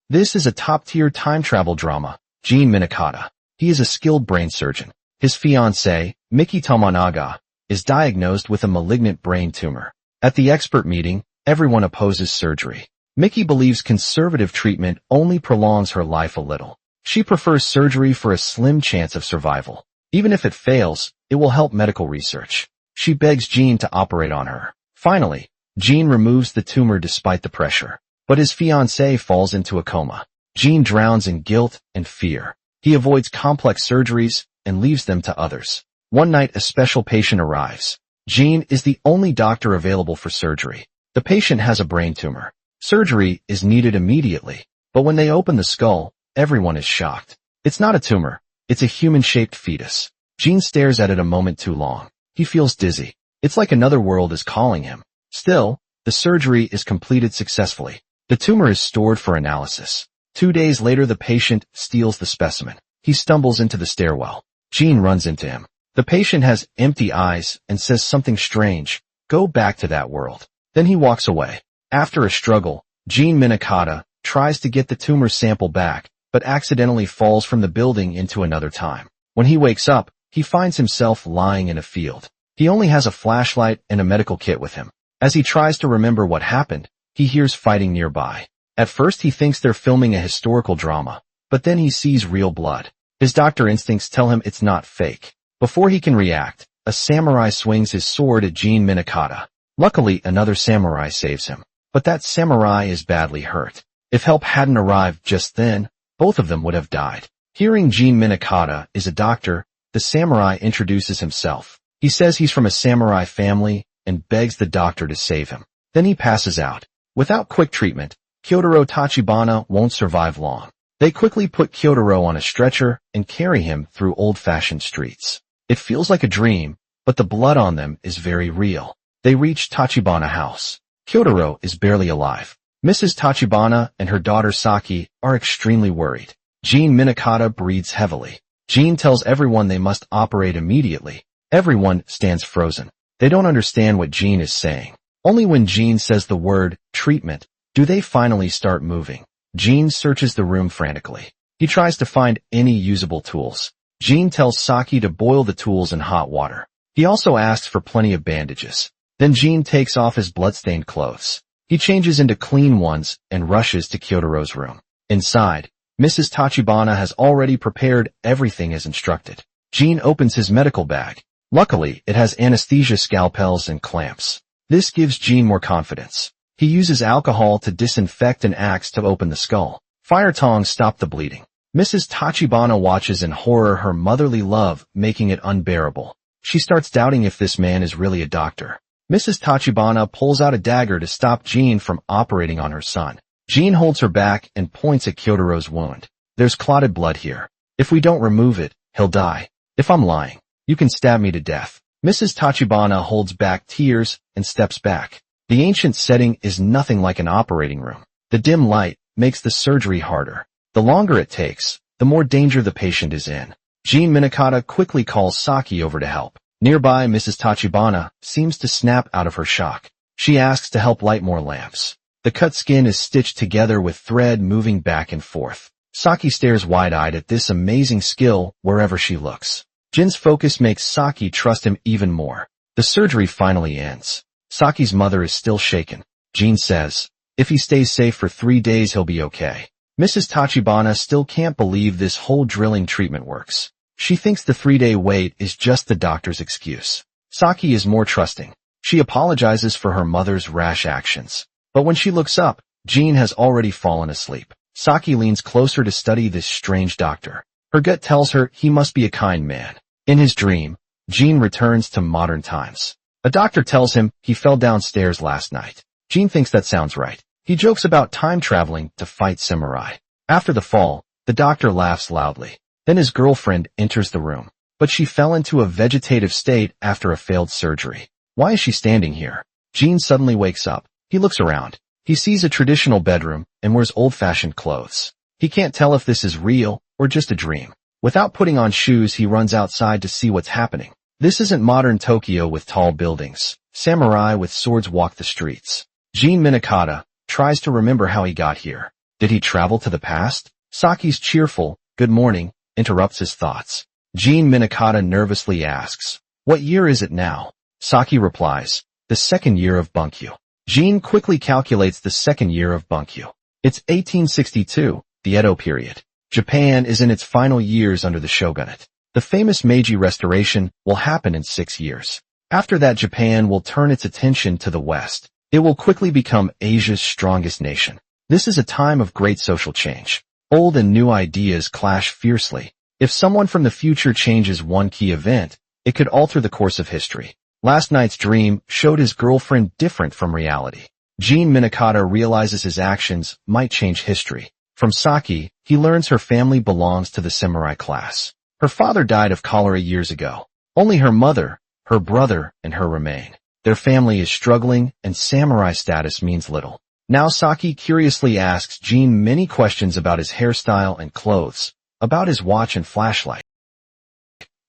This is a top-tier time travel drama. Gene Minakata. He is a skilled brain surgeon. His fiancée, Miki Tomonaga, is diagnosed with a malignant brain tumor. At the expert meeting, everyone opposes surgery. Miki believes conservative treatment only prolongs her life a little. She prefers surgery for a slim chance of survival. Even if it fails, it will help medical research. She begs Gene to operate on her. Finally, Gene removes the tumor despite the pressure. But his fiancée falls into a coma. Gene drowns in guilt and fear. He avoids complex surgeries and leaves them to others. One night a special patient arrives. Gene is the only doctor available for surgery. The patient has a brain tumor. Surgery is needed immediately, but when they open the skull, everyone is shocked. It's not a tumor, it's a human-shaped fetus. Gene stares at it a moment too long. He feels dizzy. It's like another world is calling him. Still, the surgery is completed successfully. The tumor is stored for analysis. 2 days later the patient steals the specimen. He stumbles into the stairwell. Gene runs into him. The patient has empty eyes and says something strange. Go back to that world. Then he walks away. After a struggle, Gene Minakata tries to get the tumor sample back, but accidentally falls from the building into another time. When he wakes up, he finds himself lying in a field. He only has a flashlight and a medical kit with him. As he tries to remember what happened, he hears fighting nearby. At first he thinks they're filming a historical drama, but then he sees real blood. His doctor instincts tell him it's not fake. Before he can react, a samurai swings his sword at Gene Minakata. Luckily, another samurai saves him. But that samurai is badly hurt. If help hadn't arrived just then, both of them would have died. Hearing Gene Minakata is a doctor, the samurai introduces himself. He says he's from a samurai family and begs the doctor to save him. Then he passes out. Without quick treatment, Kyotaro Tachibana won't survive long. They quickly put Kyotaro on a stretcher and carry him through old-fashioned streets. It feels like a dream, but the blood on them is very real. They reach Tachibana house. Kyotaro is barely alive. Mrs. Tachibana and her daughter Saki are extremely worried. Gene Minakata breathes heavily. Gene tells everyone they must operate immediately. Everyone stands frozen. They don't understand what Gene is saying. Only when Gene says the word treatment do they finally start moving. Gene searches the room frantically. He tries to find any usable tools. Gene tells Saki to boil the tools in hot water. He also asks for plenty of bandages. Then Gene takes off his blood-stained clothes. He changes into clean ones and rushes to Kyotaro's room. Inside, Mrs. Tachibana has already prepared everything as instructed. Gene opens his medical bag. Luckily, it has anesthesia scalpels and clamps. This gives Gene more confidence. He uses alcohol to disinfect an axe to open the skull. Fire tongs stop the bleeding. Mrs. Tachibana watches in horror, her motherly love making it unbearable. She starts doubting if this man is really a doctor. Mrs. Tachibana pulls out a dagger to stop Gene from operating on her son. Gene holds her back and points at Kyotaro's wound. There's clotted blood here. If we don't remove it, he'll die. If I'm lying, you can stab me to death. Mrs. Tachibana holds back tears and steps back. The ancient setting is nothing like an operating room. The dim light makes the surgery harder. The longer it takes, the more danger the patient is in. Gene Minakata quickly calls Saki over to help. Nearby, Mrs. Tachibana seems to snap out of her shock. She asks to help light more lamps. The cut skin is stitched together with thread moving back and forth. Saki stares wide-eyed at this amazing skill wherever she looks. Jin's focus makes Saki trust him even more. The surgery finally ends. Saki's mother is still shaken. Gene says, if he stays safe for 3 days he'll be okay. Mrs. Tachibana still can't believe this whole drilling treatment works. She thinks the 3-day wait is just the doctor's excuse. Saki is more trusting. She apologizes for her mother's rash actions. But when she looks up, Gene has already fallen asleep. Saki leans closer to study this strange doctor. Her gut tells her he must be a kind man. In his dream, Gene returns to modern times. A doctor tells him he fell downstairs last night. Gene thinks that sounds right. He jokes about time traveling to fight samurai. After the fall, the doctor laughs loudly. Then his girlfriend enters the room. But she fell into a vegetative state after a failed surgery. Why is she standing here? Gene suddenly wakes up. He looks around. He sees a traditional bedroom and wears old-fashioned clothes. He can't tell if this is real or just a dream. Without putting on shoes, he runs outside to see what's happening. This isn't modern Tokyo with tall buildings. Samurai with swords walk the streets. Gene Minakata tries to remember how he got here. Did he travel to the past? Saki's cheerful, "Good morning," interrupts his thoughts. Jean Minakata nervously asks, "What year is it now?" Saki replies, "The second year of Bunkyu." Jean quickly calculates the second year of Bunkyu. It's 1862, the Edo period. Japan is in its final years under the shogunate. The famous Meiji Restoration will happen in 6 years. After that, Japan will turn its attention to the West. It will quickly become Asia's strongest nation. This is a time of great social change. Old and new ideas clash fiercely. If someone from the future changes one key event, it could alter the course of history. Last night's dream showed his girlfriend different from reality. Jean Minakata realizes his actions might change history. From Saki, he learns her family belongs to the samurai class. Her father died of cholera years ago. Only her mother, her brother, and her remain. Their family is struggling, and samurai status means little. Now Saki curiously asks Jean many questions about his hairstyle and clothes, about his watch and flashlight.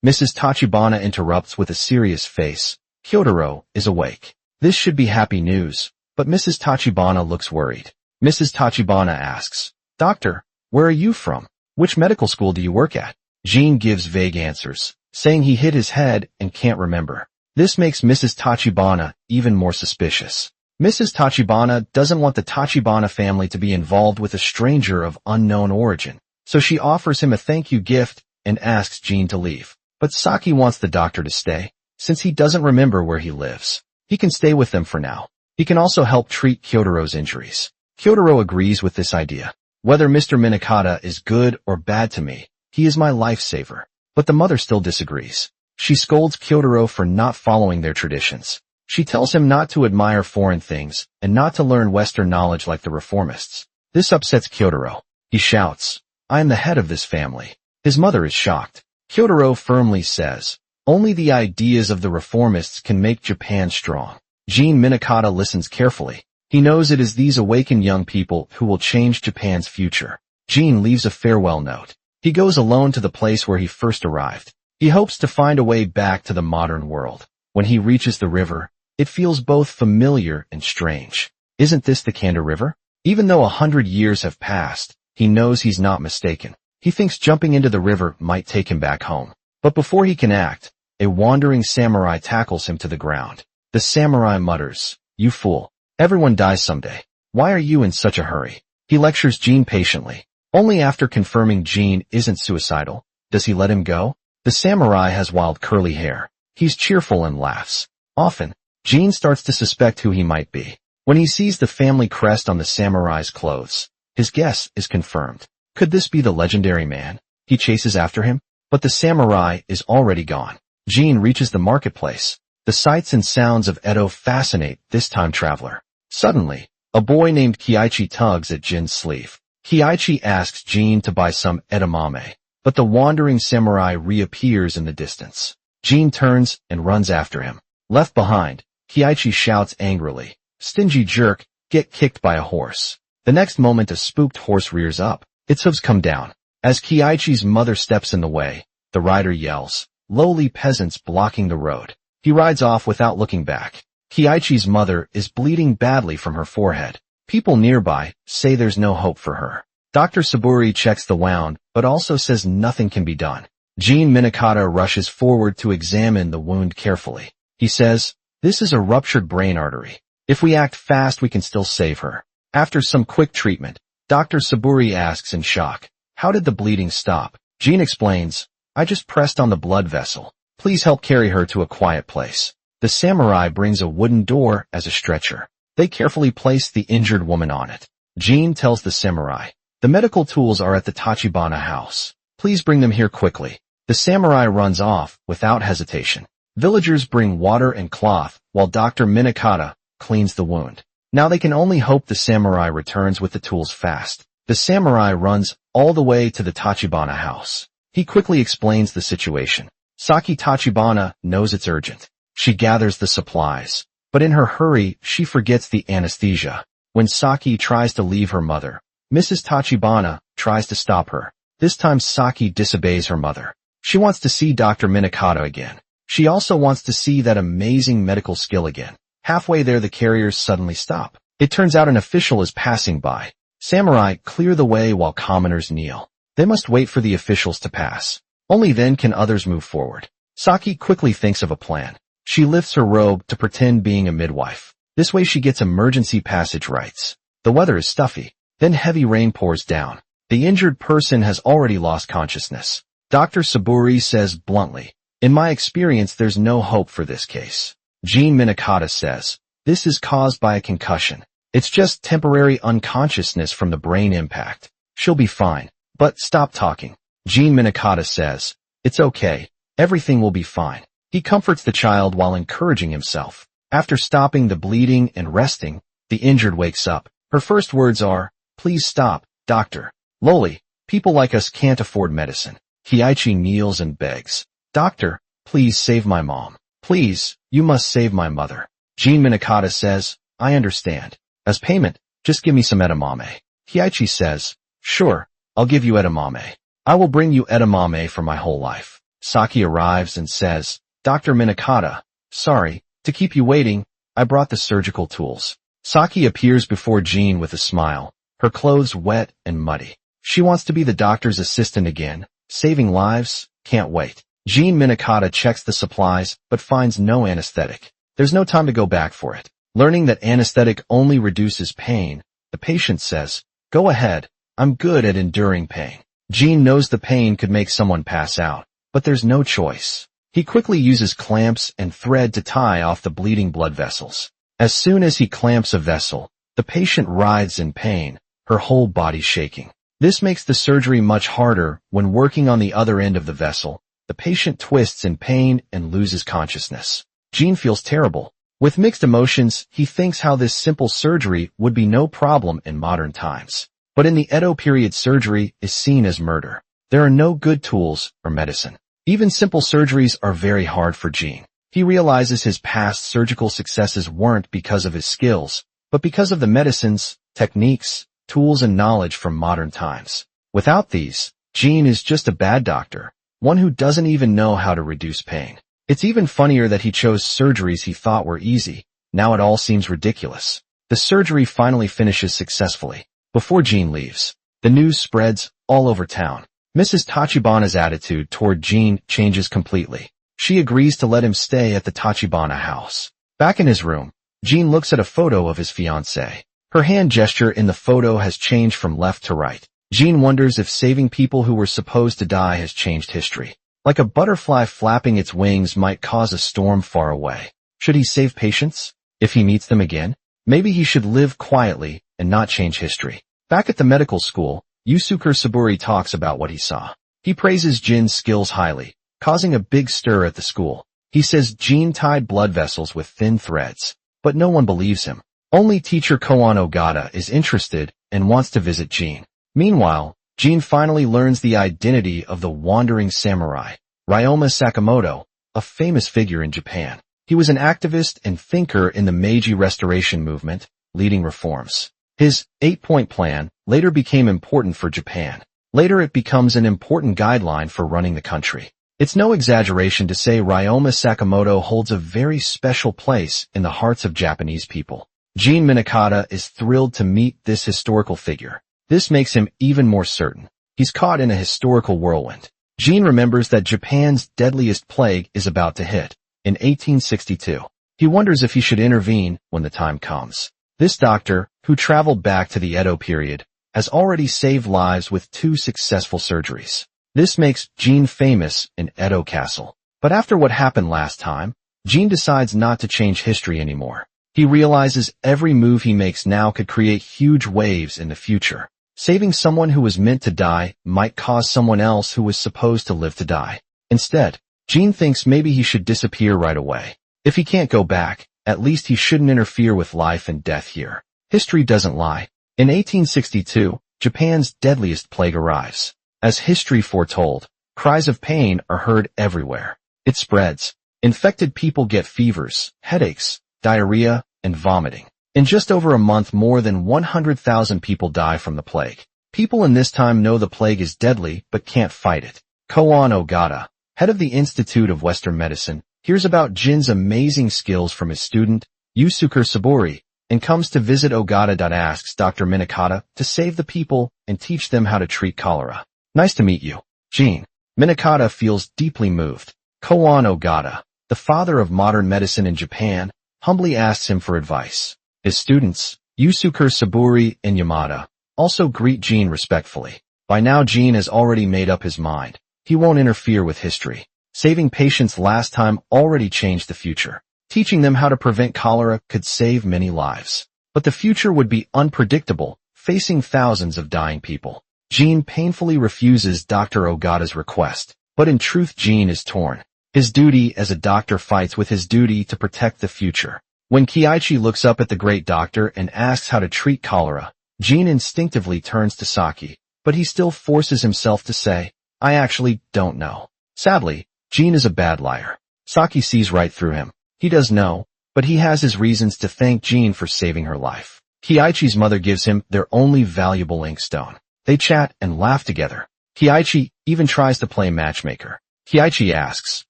Mrs. Tachibana interrupts with a serious face. Kyotaro is awake. This should be happy news, but Mrs. Tachibana looks worried. Mrs. Tachibana asks, "Doctor, where are you from? Which medical school do you work at?" Jean gives vague answers, saying he hit his head and can't remember. This makes Mrs. Tachibana even more suspicious. Mrs. Tachibana doesn't want the Tachibana family to be involved with a stranger of unknown origin, so she offers him a thank you gift and asks Jean to leave. But Saki wants the doctor to stay, since he doesn't remember where he lives. He can stay with them for now. He can also help treat Kyotaro's injuries. Kyotaro agrees with this idea. "Whether Mr. Minakata is good or bad to me, he is my lifesaver." But the mother still disagrees. She scolds Kyotaro for not following their traditions. She tells him not to admire foreign things and not to learn Western knowledge like the reformists. This upsets Kyotaro. He shouts, "I am the head of this family." His mother is shocked. Kyotaro firmly says, "Only the ideas of the reformists can make Japan strong." Jean Minakata listens carefully. He knows it is these awakened young people who will change Japan's future. Jean leaves a farewell note. He goes alone to the place where he first arrived. He hopes to find a way back to the modern world. When he reaches the river, it feels both familiar and strange. Isn't this the Kanda River? Even though 100 years have passed, he knows he's not mistaken. He thinks jumping into the river might take him back home. But before he can act, a wandering samurai tackles him to the ground. The samurai mutters, "You fool. Everyone dies someday. Why are you in such a hurry?" He lectures Jean patiently. Only after confirming Jean isn't suicidal does he let him go. The samurai has wild curly hair. He's cheerful and laughs. Often, Jean starts to suspect who he might be. When he sees the family crest on the samurai's clothes, his guess is confirmed. Could this be the legendary man? He chases after him, but the samurai is already gone. Jean reaches the marketplace. The sights and sounds of Edo fascinate this time traveler. Suddenly, a boy named Kiichi tugs at Jin's sleeve. Kiichi asks Jean to buy some edamame, but the wandering samurai reappears in the distance. Jean turns and runs after him. Left behind, Kiichi shouts angrily, "Stingy jerk, get kicked by a horse." The next moment a spooked horse rears up. Its hooves come down. As Kiichi's mother steps in the way, the rider yells, "Lowly peasants blocking the road." He rides off without looking back. Kiichi's mother is bleeding badly from her forehead. People nearby say there's no hope for her. Dr. Saburi checks the wound, but also says nothing can be done. Jean Minakata rushes forward to examine the wound carefully. He says, "This is a ruptured brain artery. If we act fast, we can still save her." After some quick treatment, Dr. Saburi asks in shock, "How did the bleeding stop?" Jean explains, "I just pressed on the blood vessel. Please help carry her to a quiet place." The samurai brings a wooden door as a stretcher. They carefully place the injured woman on it. Jean tells the samurai, "The medical tools are at the Tachibana house. Please bring them here quickly." The samurai runs off without hesitation. Villagers bring water and cloth while Dr. Minakata cleans the wound. Now they can only hope the samurai returns with the tools fast. The samurai runs all the way to the Tachibana house. He quickly explains the situation. Saki Tachibana knows it's urgent. She gathers the supplies, but in her hurry, she forgets the anesthesia. When Saki tries to leave her mother, Mrs. Tachibana tries to stop her. This time Saki disobeys her mother. She wants to see Dr. Minakata again. She also wants to see that amazing medical skill again. Halfway there, the carriers suddenly stop. It turns out an official is passing by. Samurai clear the way while commoners kneel. They must wait for the officials to pass. Only then can others move forward. Saki quickly thinks of a plan. She lifts her robe to pretend being a midwife. This way she gets emergency passage rights. The weather is stuffy. Then heavy rain pours down. The injured person has already lost consciousness. Dr. Saburi says bluntly, "In my experience, there's no hope for this case." Jean Minikata says, "This is caused by a concussion. It's just temporary unconsciousness from the brain impact. She'll be fine. But stop talking." Jean Minikata says, "It's okay. Everything will be fine." He comforts the child while encouraging himself. After stopping the bleeding and resting, the injured wakes up. Her first words are, "Please stop, doctor. Loli, people like us can't afford medicine." Kiichi kneels and begs, "Doctor, please save my mom. Please, you must save my mother." Jean Minikata says, "I understand. As payment, just give me some edamame." Kiichi says, "Sure, I'll give you edamame. I will bring you edamame for my whole life." Saki arrives and says, "Dr. Minikata, sorry to keep you waiting. I brought the surgical tools." Saki appears before Jean with a smile, her clothes wet and muddy. She wants to be the doctor's assistant again. Saving lives, can't wait. Jean Minikata checks the supplies but finds no anesthetic. There's no time to go back for it. Learning that anesthetic only reduces pain, the patient says, "Go ahead, I'm good at enduring pain." Jean knows the pain could make someone pass out, but there's no choice. He quickly uses clamps and thread to tie off the bleeding blood vessels. As soon as he clamps a vessel, the patient writhes in pain, her whole body shaking. This makes the surgery much harder. When working on the other end of the vessel, the patient twists in pain and loses consciousness. Jean feels terrible. With mixed emotions, he thinks how this simple surgery would be no problem in modern times. But in the Edo period, surgery is seen as murder. There are no good tools or medicine. Even simple surgeries are very hard for Jean. He realizes his past surgical successes weren't because of his skills, but because of the medicines, techniques, tools and knowledge from modern times. Without these, Jean is just a bad doctor, one who doesn't even know how to reduce pain. It's even funnier that he chose surgeries he thought were easy. Now it all seems ridiculous. The surgery finally finishes successfully. Before Jean leaves, the news spreads all over town. Mrs. Tachibana's attitude toward Jean changes completely. She agrees to let him stay at the Tachibana house. Back in his room, Jean looks at a photo of his fiancée. Her hand gesture in the photo has changed from left to right. Jean wonders if saving people who were supposed to die has changed history. Like a butterfly flapping its wings might cause a storm far away. Should he save patients? If he meets them again, maybe he should live quietly and not change history. Back at the medical school, Yusuke Saburi talks about what he saw. He praises Jin's skills highly, causing a big stir at the school. He says Jin tied blood vessels with thin threads, but no one believes him. Only teacher Koan Ogata is interested and wants to visit Jin. Meanwhile, Jin finally learns the identity of the wandering samurai, Ryoma Sakamoto, a famous figure in Japan. He was an activist and thinker in the Meiji Restoration movement, leading reforms. His 8-point plan later became important for Japan. Later it becomes an important guideline for running the country. It's no exaggeration to say Ryoma Sakamoto holds a very special place in the hearts of Japanese people. Jean Minikata is thrilled to meet this historical figure. This makes him even more certain. He's caught in a historical whirlwind. Jean remembers that Japan's deadliest plague is about to hit, in 1862. He wonders if he should intervene when the time comes. This doctor, who traveled back to the Edo period, has already saved lives with 2 successful surgeries. This makes Jean famous in Edo Castle. But after what happened last time, Jean decides not to change history anymore. He realizes every move he makes now could create huge waves in the future. Saving someone who was meant to die might cause someone else who was supposed to live to die. Instead, Jean thinks maybe he should disappear right away. If he can't go back, at least he shouldn't interfere with life and death here. History doesn't lie. In 1862, Japan's deadliest plague arrives. As history foretold, cries of pain are heard everywhere. It spreads. Infected people get fevers, headaches, diarrhea, and vomiting. In just over a month, more than 100,000 people die from the plague. People in this time know the plague is deadly but can't fight it. Koan Ogata, head of the Institute of Western Medicine, hears about Jin's amazing skills from his student, Yusuke Saburi, and comes to visit Ogata. Asks Dr. Minakata to save the people and teach them how to treat cholera. Nice to meet you, Jean. Minakata feels deeply moved. Koan Ogata, the father of modern medicine in Japan, humbly asks him for advice. His students, Yusuke Saburi and Yamada, also greet Jean respectfully. By now Jean has already made up his mind. He won't interfere with history. Saving patients last time already changed the future. Teaching them how to prevent cholera could save many lives. But the future would be unpredictable, facing thousands of dying people. Jean painfully refuses Dr. Ogata's request, but in truth Jean is torn. His duty as a doctor fights with his duty to protect the future. When Kiichi looks up at the great doctor and asks how to treat cholera, Jean instinctively turns to Saki, but he still forces himself to say, I actually don't know. Sadly, Jean is a bad liar. Saki sees right through him. He does know, but he has his reasons to thank Jean for saving her life. Kiichi's mother gives him their only valuable inkstone. They chat and laugh together. Kiichi even tries to play matchmaker. Kiichi asks,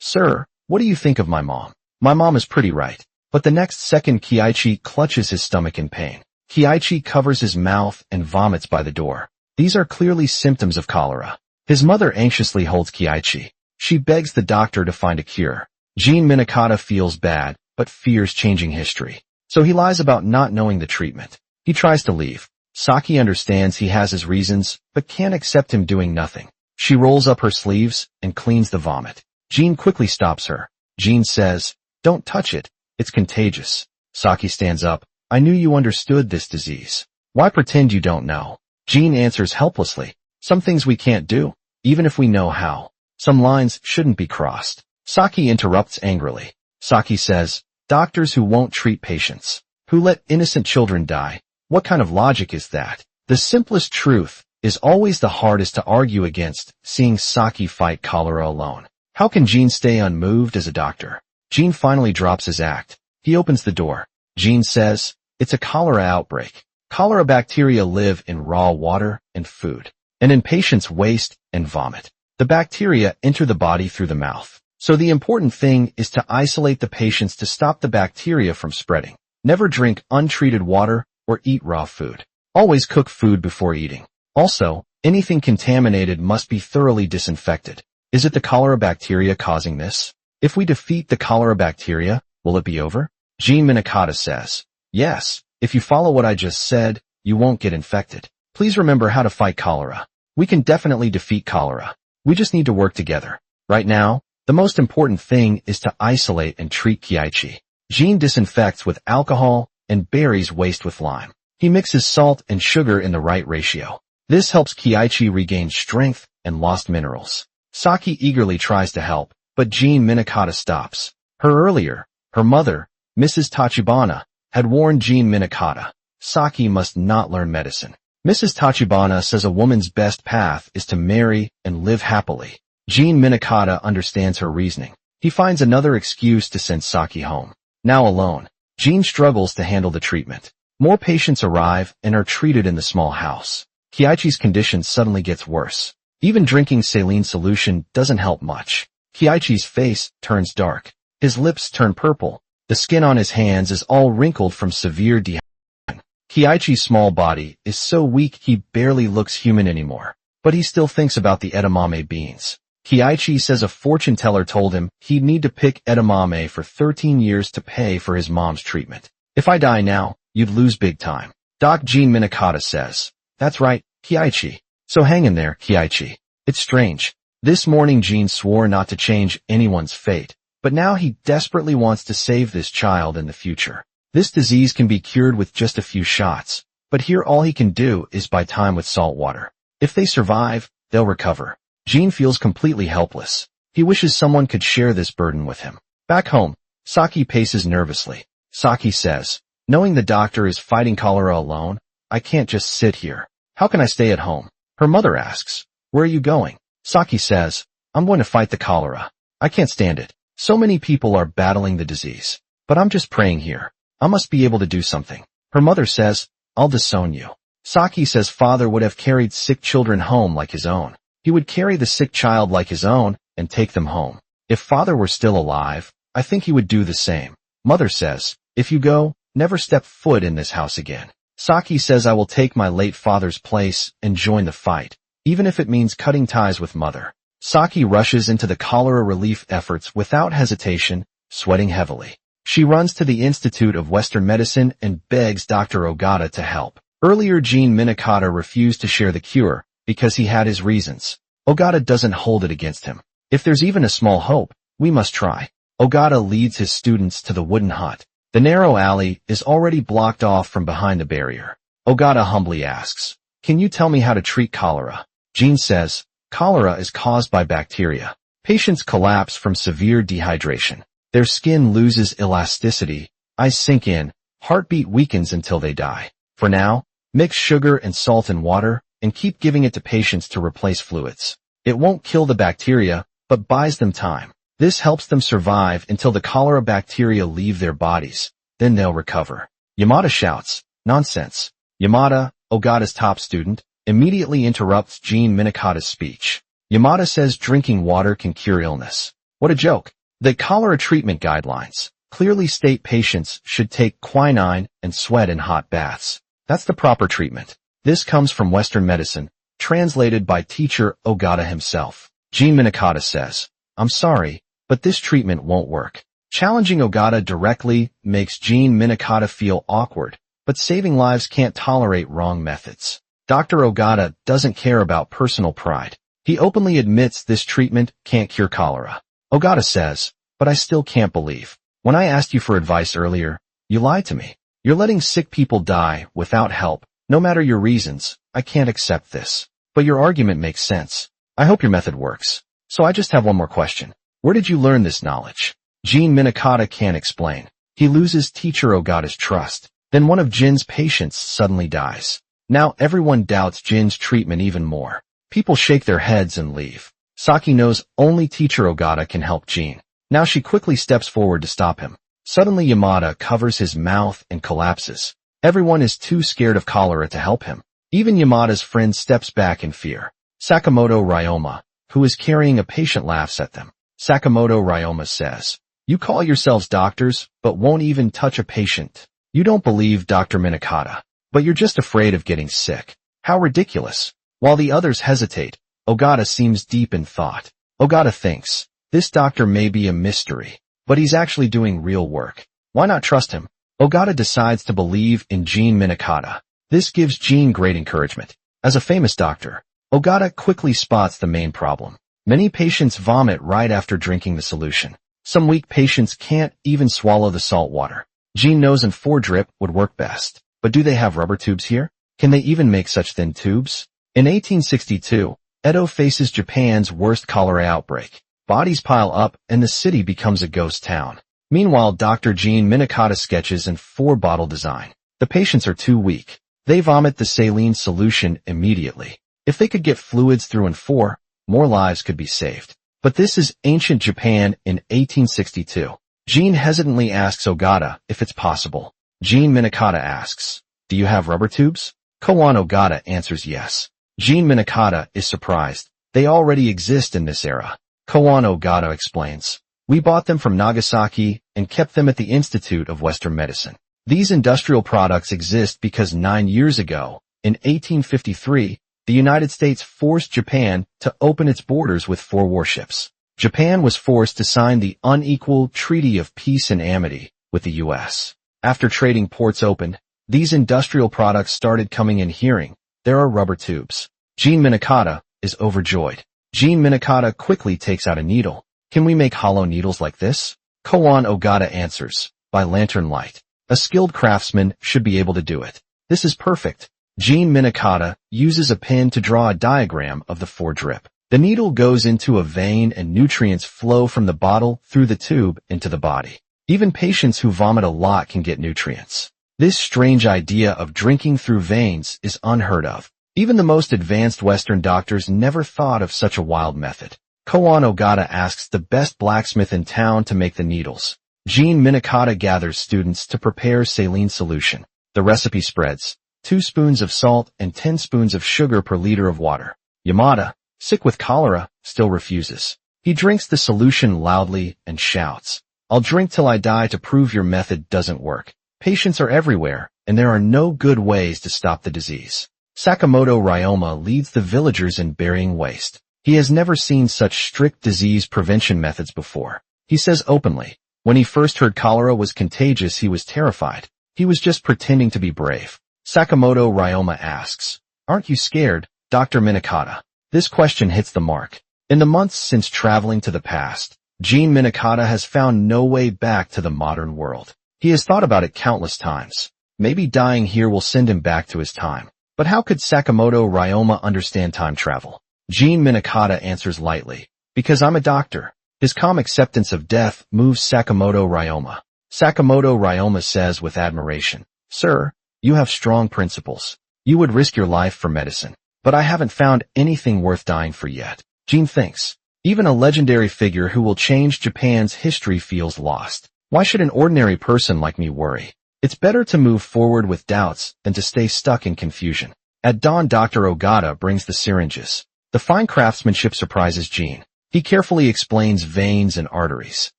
Sir, what do you think of my mom? My mom is pretty right. But the next second Kiichi clutches his stomach in pain. Kiichi covers his mouth and vomits by the door. These are clearly symptoms of cholera. His mother anxiously holds Kiichi. She begs the doctor to find a cure. Jean Minakata feels bad, but fears changing history. So he lies about not knowing the treatment. He tries to leave. Saki understands he has his reasons, but can't accept him doing nothing. She rolls up her sleeves and cleans the vomit. Jean quickly stops her. Jean says, Don't touch it. It's contagious. Saki stands up. I knew you understood this disease. Why pretend you don't know? Jean answers helplessly. Some things we can't do, even if we know how. Some lines shouldn't be crossed. Saki interrupts angrily. Saki says, Doctors who won't treat patients, who let innocent children die. What kind of logic is that? The simplest truth is always the hardest to argue against, seeing Saki fight cholera alone. How can Jean stay unmoved as a doctor? Jean finally drops his act. He opens the door. Jean says, It's a cholera outbreak. Cholera bacteria live in raw water and food, and in patients' waste and vomit. The bacteria enter the body through the mouth. So the important thing is to isolate the patients to stop the bacteria from spreading. Never drink untreated water or eat raw food. Always cook food before eating. Also, anything contaminated must be thoroughly disinfected. Is it the cholera bacteria causing this? If we defeat the cholera bacteria, will it be over? Jean Minakata says, Yes, if you follow what I just said, you won't get infected. Please remember how to fight cholera. We can definitely defeat cholera. We just need to work together. Right now, the most important thing is to isolate and treat Kiichi. Jean disinfects with alcohol and buries waste with lime. He mixes salt and sugar in the right ratio. This helps Kiichi regain strength and lost minerals. Saki eagerly tries to help, but Jean Minakata stops. Her mother, Mrs. Tachibana, had warned Jean Minakata, Saki must not learn medicine. Mrs. Tachibana says a woman's best path is to marry and live happily. Jean Minakata understands her reasoning. He finds another excuse to send Saki home. Now alone, Jean struggles to handle the treatment. More patients arrive and are treated in the small house. Kiichi's condition suddenly gets worse. Even drinking saline solution doesn't help much. Kiichi's face turns dark. His lips turn purple. The skin on his hands is all wrinkled from severe dehydration. Kiichi's small body is so weak he barely looks human anymore. But he still thinks about the edamame beans. Kiichi says a fortune teller told him he'd need to pick edamame for 13 years to pay for his mom's treatment. If I die now, you'd lose big time. Doc Jean Minakata says, That's right, Kiichi. So hang in there, Kiichi. It's strange. This morning Jean swore not to change anyone's fate, but now he desperately wants to save this child in the future. This disease can be cured with just a few shots, but here all he can do is buy time with salt water. If they survive, they'll recover. Jean feels completely helpless. He wishes someone could share this burden with him. Back home, Saki paces nervously. Saki says, Knowing the doctor is fighting cholera alone, I can't just sit here. How can I stay at home? Her mother asks, Where are you going? Saki says, I'm going to fight the cholera. I can't stand it. So many people are battling the disease. But I'm just praying here. I must be able to do something. Her mother says, I'll disown you. Saki says father would have carried sick children home like his own. He would carry the sick child like his own and take them home. If father were still alive, I think he would do the same. Mother says, If you go, never step foot in this house again. Saki says I will take my late father's place and join the fight, even if it means cutting ties with mother. Saki rushes into the cholera relief efforts without hesitation, sweating heavily. She runs to the Institute of Western Medicine and begs Dr. Ogata to help. Earlier, Gene Minakata refused to share the cure because he had his reasons. Ogata doesn't hold it against him. If there's even a small hope, we must try. Ogata leads his students to the wooden hut. The narrow alley is already blocked off from behind the barrier. Ogata humbly asks, "Can you tell me how to treat cholera?" Gene says, "Cholera is caused by bacteria. Patients collapse from severe dehydration. Their skin loses elasticity, eyes sink in, heartbeat weakens until they die. For now, mix sugar and salt in water and keep giving it to patients to replace fluids. It won't kill the bacteria, but buys them time. This helps them survive until the cholera bacteria leave their bodies. Then they'll recover." Yamada shouts, "Nonsense." Yamada, Ogata's top student, immediately interrupts Gene Minakata's speech. Yamada says drinking water can cure illness. What a joke. The cholera treatment guidelines clearly state patients should take quinine and sweat in hot baths. That's the proper treatment. This comes from Western medicine, translated by teacher Ogata himself. Gene Minakata says, "I'm sorry, but this treatment won't work." Challenging Ogata directly makes Gene Minakata feel awkward, but saving lives can't tolerate wrong methods. Dr. Ogata doesn't care about personal pride. He openly admits this treatment can't cure cholera. Ogata says, "But I still can't believe. When I asked you for advice earlier, you lied to me. You're letting sick people die without help. No matter your reasons, I can't accept this. But your argument makes sense. I hope your method works. So I just have one more question. Where did you learn this knowledge?" Gene Minakata can't explain. He loses teacher Ogata's trust. Then one of Jin's patients suddenly dies. Now everyone doubts Jin's treatment even more. People shake their heads and leave. Saki knows only teacher Ogata can help Gene. Now she quickly steps forward to stop him. Suddenly Yamada covers his mouth and collapses. Everyone is too scared of cholera to help him. Even Yamada's friend steps back in fear. Sakamoto Ryoma, who is carrying a patient, laughs at them. Sakamoto Ryoma says, "You call yourselves doctors, but won't even touch a patient. You don't believe Dr. Minakata, but you're just afraid of getting sick. How ridiculous." While the others hesitate, Ogata seems deep in thought. Ogata thinks, this doctor may be a mystery, but he's actually doing real work. Why not trust him? Ogata decides to believe in Gene Minakata. This gives Gene great encouragement. As a famous doctor, Ogata quickly spots the main problem. Many patients vomit right after drinking the solution. Some weak patients can't even swallow the salt water. Gene knows an 4-drip would work best. But do they have rubber tubes here? Can they even make such thin tubes? In 1862, Edo faces Japan's worst cholera outbreak. Bodies pile up and the city becomes a ghost town. Meanwhile, Dr. Gene Minakata sketches in 4-bottle design. The patients are too weak. They vomit the saline solution immediately. If they could get fluids through in 4, more lives could be saved. But this is ancient Japan in 1862. Gene hesitantly asks Ogata if it's possible. Gene Minakata asks, "Do you have rubber tubes?" Koan Ogata answers yes. Gene Minakata is surprised. They already exist in this era. Koan Ogata explains, "We bought them from Nagasaki and kept them at the Institute of Western Medicine. These industrial products exist because 9 years ago, in 1853, the United States forced Japan to open its borders with 4 warships. Japan was forced to sign the unequal Treaty of Peace and Amity with the U.S. After trading ports opened, these industrial products started coming in. Hearing there are rubber tubes, Gene Minakata is overjoyed. Gene Minakata quickly takes out a needle. "Can we make hollow needles like this?" Koan Ogata answers, "By lantern light. A skilled craftsman should be able to do it." This is perfect. Gene Minakata uses a pen to draw a diagram of the 4-drip. The needle goes into a vein and nutrients flow from the bottle through the tube into the body. Even patients who vomit a lot can get nutrients. This strange idea of drinking through veins is unheard of. Even the most advanced Western doctors never thought of such a wild method. Koan Ogata asks the best blacksmith in town to make the needles. Gene Minakata gathers students to prepare saline solution. The recipe spreads 2 spoons of salt and 10 spoons of sugar per liter of water. Yamada, sick with cholera, still refuses. He drinks the solution loudly and shouts, "I'll drink till I die to prove your method doesn't work." Patients are everywhere, and there are no good ways to stop the disease. Sakamoto Ryoma leads the villagers in burying waste. He has never seen such strict disease prevention methods before. He says openly, when he first heard cholera was contagious, he was terrified. He was just pretending to be brave. Sakamoto Ryoma asks, "Aren't you scared, Dr. Minakata?" This question hits the mark. In the months since traveling to the past, Gene Minakata has found no way back to the modern world. He has thought about it countless times. Maybe dying here will send him back to his time. But how could Sakamoto Ryoma understand time travel? Gene Minakata answers lightly, "Because I'm a doctor." His calm acceptance of death moves Sakamoto Ryoma. Sakamoto Ryoma says with admiration, "Sir, you have strong principles. You would risk your life for medicine. But I haven't found anything worth dying for yet." Gene thinks, even a legendary figure who will change Japan's history feels lost. Why should an ordinary person like me worry? It's better to move forward with doubts than to stay stuck in confusion. At dawn, Dr. Ogata brings the syringes. The fine craftsmanship surprises Gene. He carefully explains veins and arteries.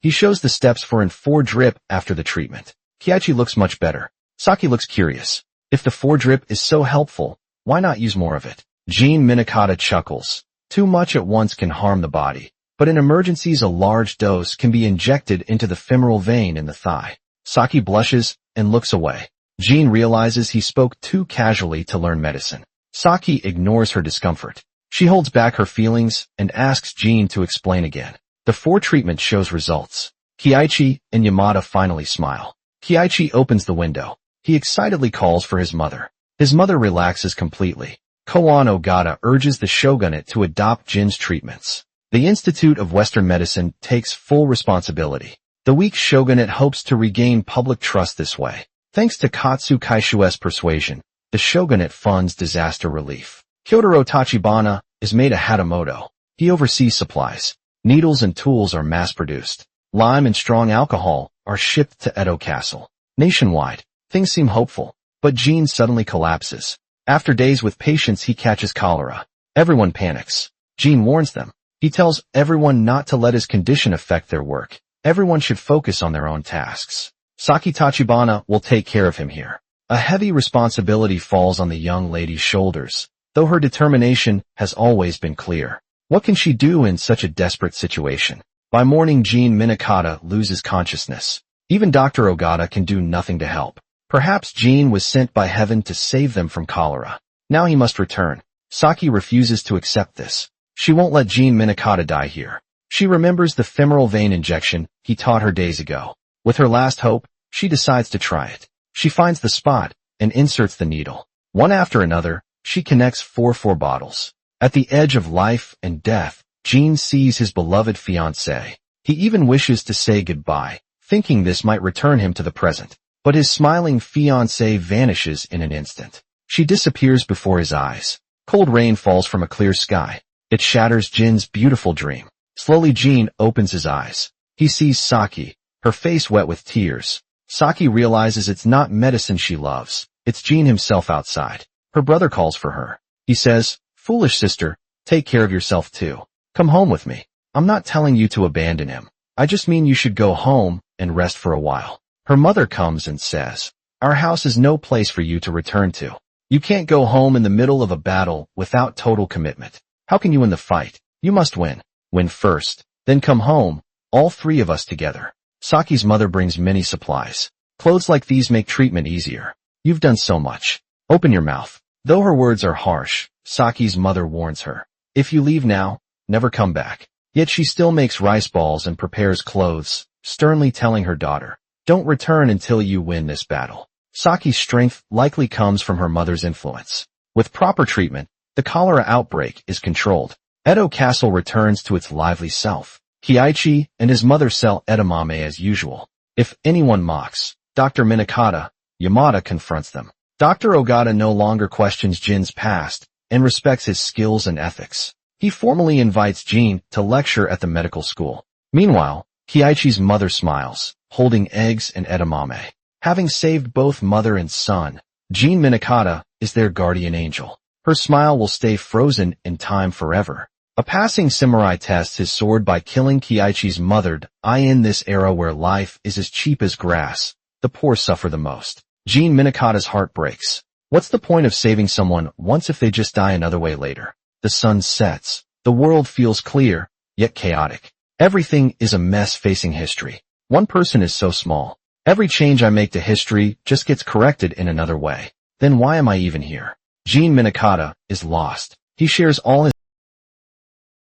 He shows the steps for an 4-drip after the treatment. Kiichi looks much better. Saki looks curious. If the 4-drip is so helpful, why not use more of it? Gene Minakata chuckles. Too much at once can harm the body, but in emergencies a large dose can be injected into the femoral vein in the thigh. Saki blushes and looks away. Gene realizes he spoke too casually to learn medicine. Saki ignores her discomfort. She holds back her feelings and asks Gene to explain again. The 4 treatment shows results. Kiichi and Yamada finally smile. Kiichi opens the window. He excitedly calls for his mother. His mother relaxes completely. Koan Ogata urges the shogunate to adopt Jin's treatments. The Institute of Western Medicine takes full responsibility. The weak shogunate hopes to regain public trust this way. Thanks to Katsu Kaishue's persuasion, the shogunate funds disaster relief. Kyotaro Tachibana is made a Hatamoto. He oversees supplies. Needles and tools are mass-produced. Lime and strong alcohol are shipped to Edo Castle. Nationwide, things seem hopeful, but Gene suddenly collapses. After days with patients, he catches cholera. Everyone panics. Gene warns them. He tells everyone not to let his condition affect their work. Everyone should focus on their own tasks. Saki Tachibana will take care of him here. A heavy responsibility falls on the young lady's shoulders, though her determination has always been clear. What can she do in such a desperate situation? By morning, Gene Minakata loses consciousness. Even Dr. Ogata can do nothing to help. Perhaps Gene was sent by heaven to save them from cholera. Now he must return. Saki refuses to accept this. She won't let Gene Minakata die here. She remembers the femoral vein injection he taught her days ago. With her last hope, she decides to try it. She finds the spot and inserts the needle. One after another, she connects 4 bottles. At the edge of life and death, Gene sees his beloved fiancée. He even wishes to say goodbye, thinking this might return him to the present. But his smiling fiancée vanishes in an instant. She disappears before his eyes. Cold rain falls from a clear sky. It shatters Jin's beautiful dream. Slowly Gene opens his eyes. He sees Saki, her face wet with tears. Saki realizes it's not medicine she loves. It's Gene himself outside. Her brother calls for her. He says, "Foolish sister, take care of yourself too. Come home with me. I'm not telling you to abandon him. I just mean you should go home and rest for a while." Her mother comes and says, "Our house is no place for you to return to. You can't go home in the middle of a battle without total commitment. How can you win the fight? You must win. Win first, then come home, all 3 of us together." Saki's mother brings many supplies. Clothes like these make treatment easier. "You've done so much. Open your mouth." Though her words are harsh, Saki's mother warns her. If you leave now, never come back. Yet she still makes rice balls and prepares clothes, sternly telling her daughter, "Don't return until you win this battle." Saki's strength likely comes from her mother's influence. With proper treatment, the cholera outbreak is controlled. Edo Castle returns to its lively self. Kiichi and his mother sell edamame as usual. If anyone mocks Dr. Minakata, Yamada confronts them. Dr. Ogata no longer questions Jin's past and respects his skills and ethics. He formally invites Gene to lecture at the medical school. Meanwhile, Kiichi's mother smiles, holding eggs and edamame. Having saved both mother and son, Gene Minakata is their guardian angel. Her smile will stay frozen in time forever. A passing samurai tests his sword by killing Kiichi's mother. In this era where life is as cheap as grass, the The poor suffer the most. Jean Minakata's heart breaks. What's the point of saving someone once if they just die another way later? The sun sets. The world feels clear, yet chaotic. Everything is a mess facing history. One person is so small. Every change I make to history just gets corrected in another way. Then why am I even here? Jean Minakata is lost. He shares all his.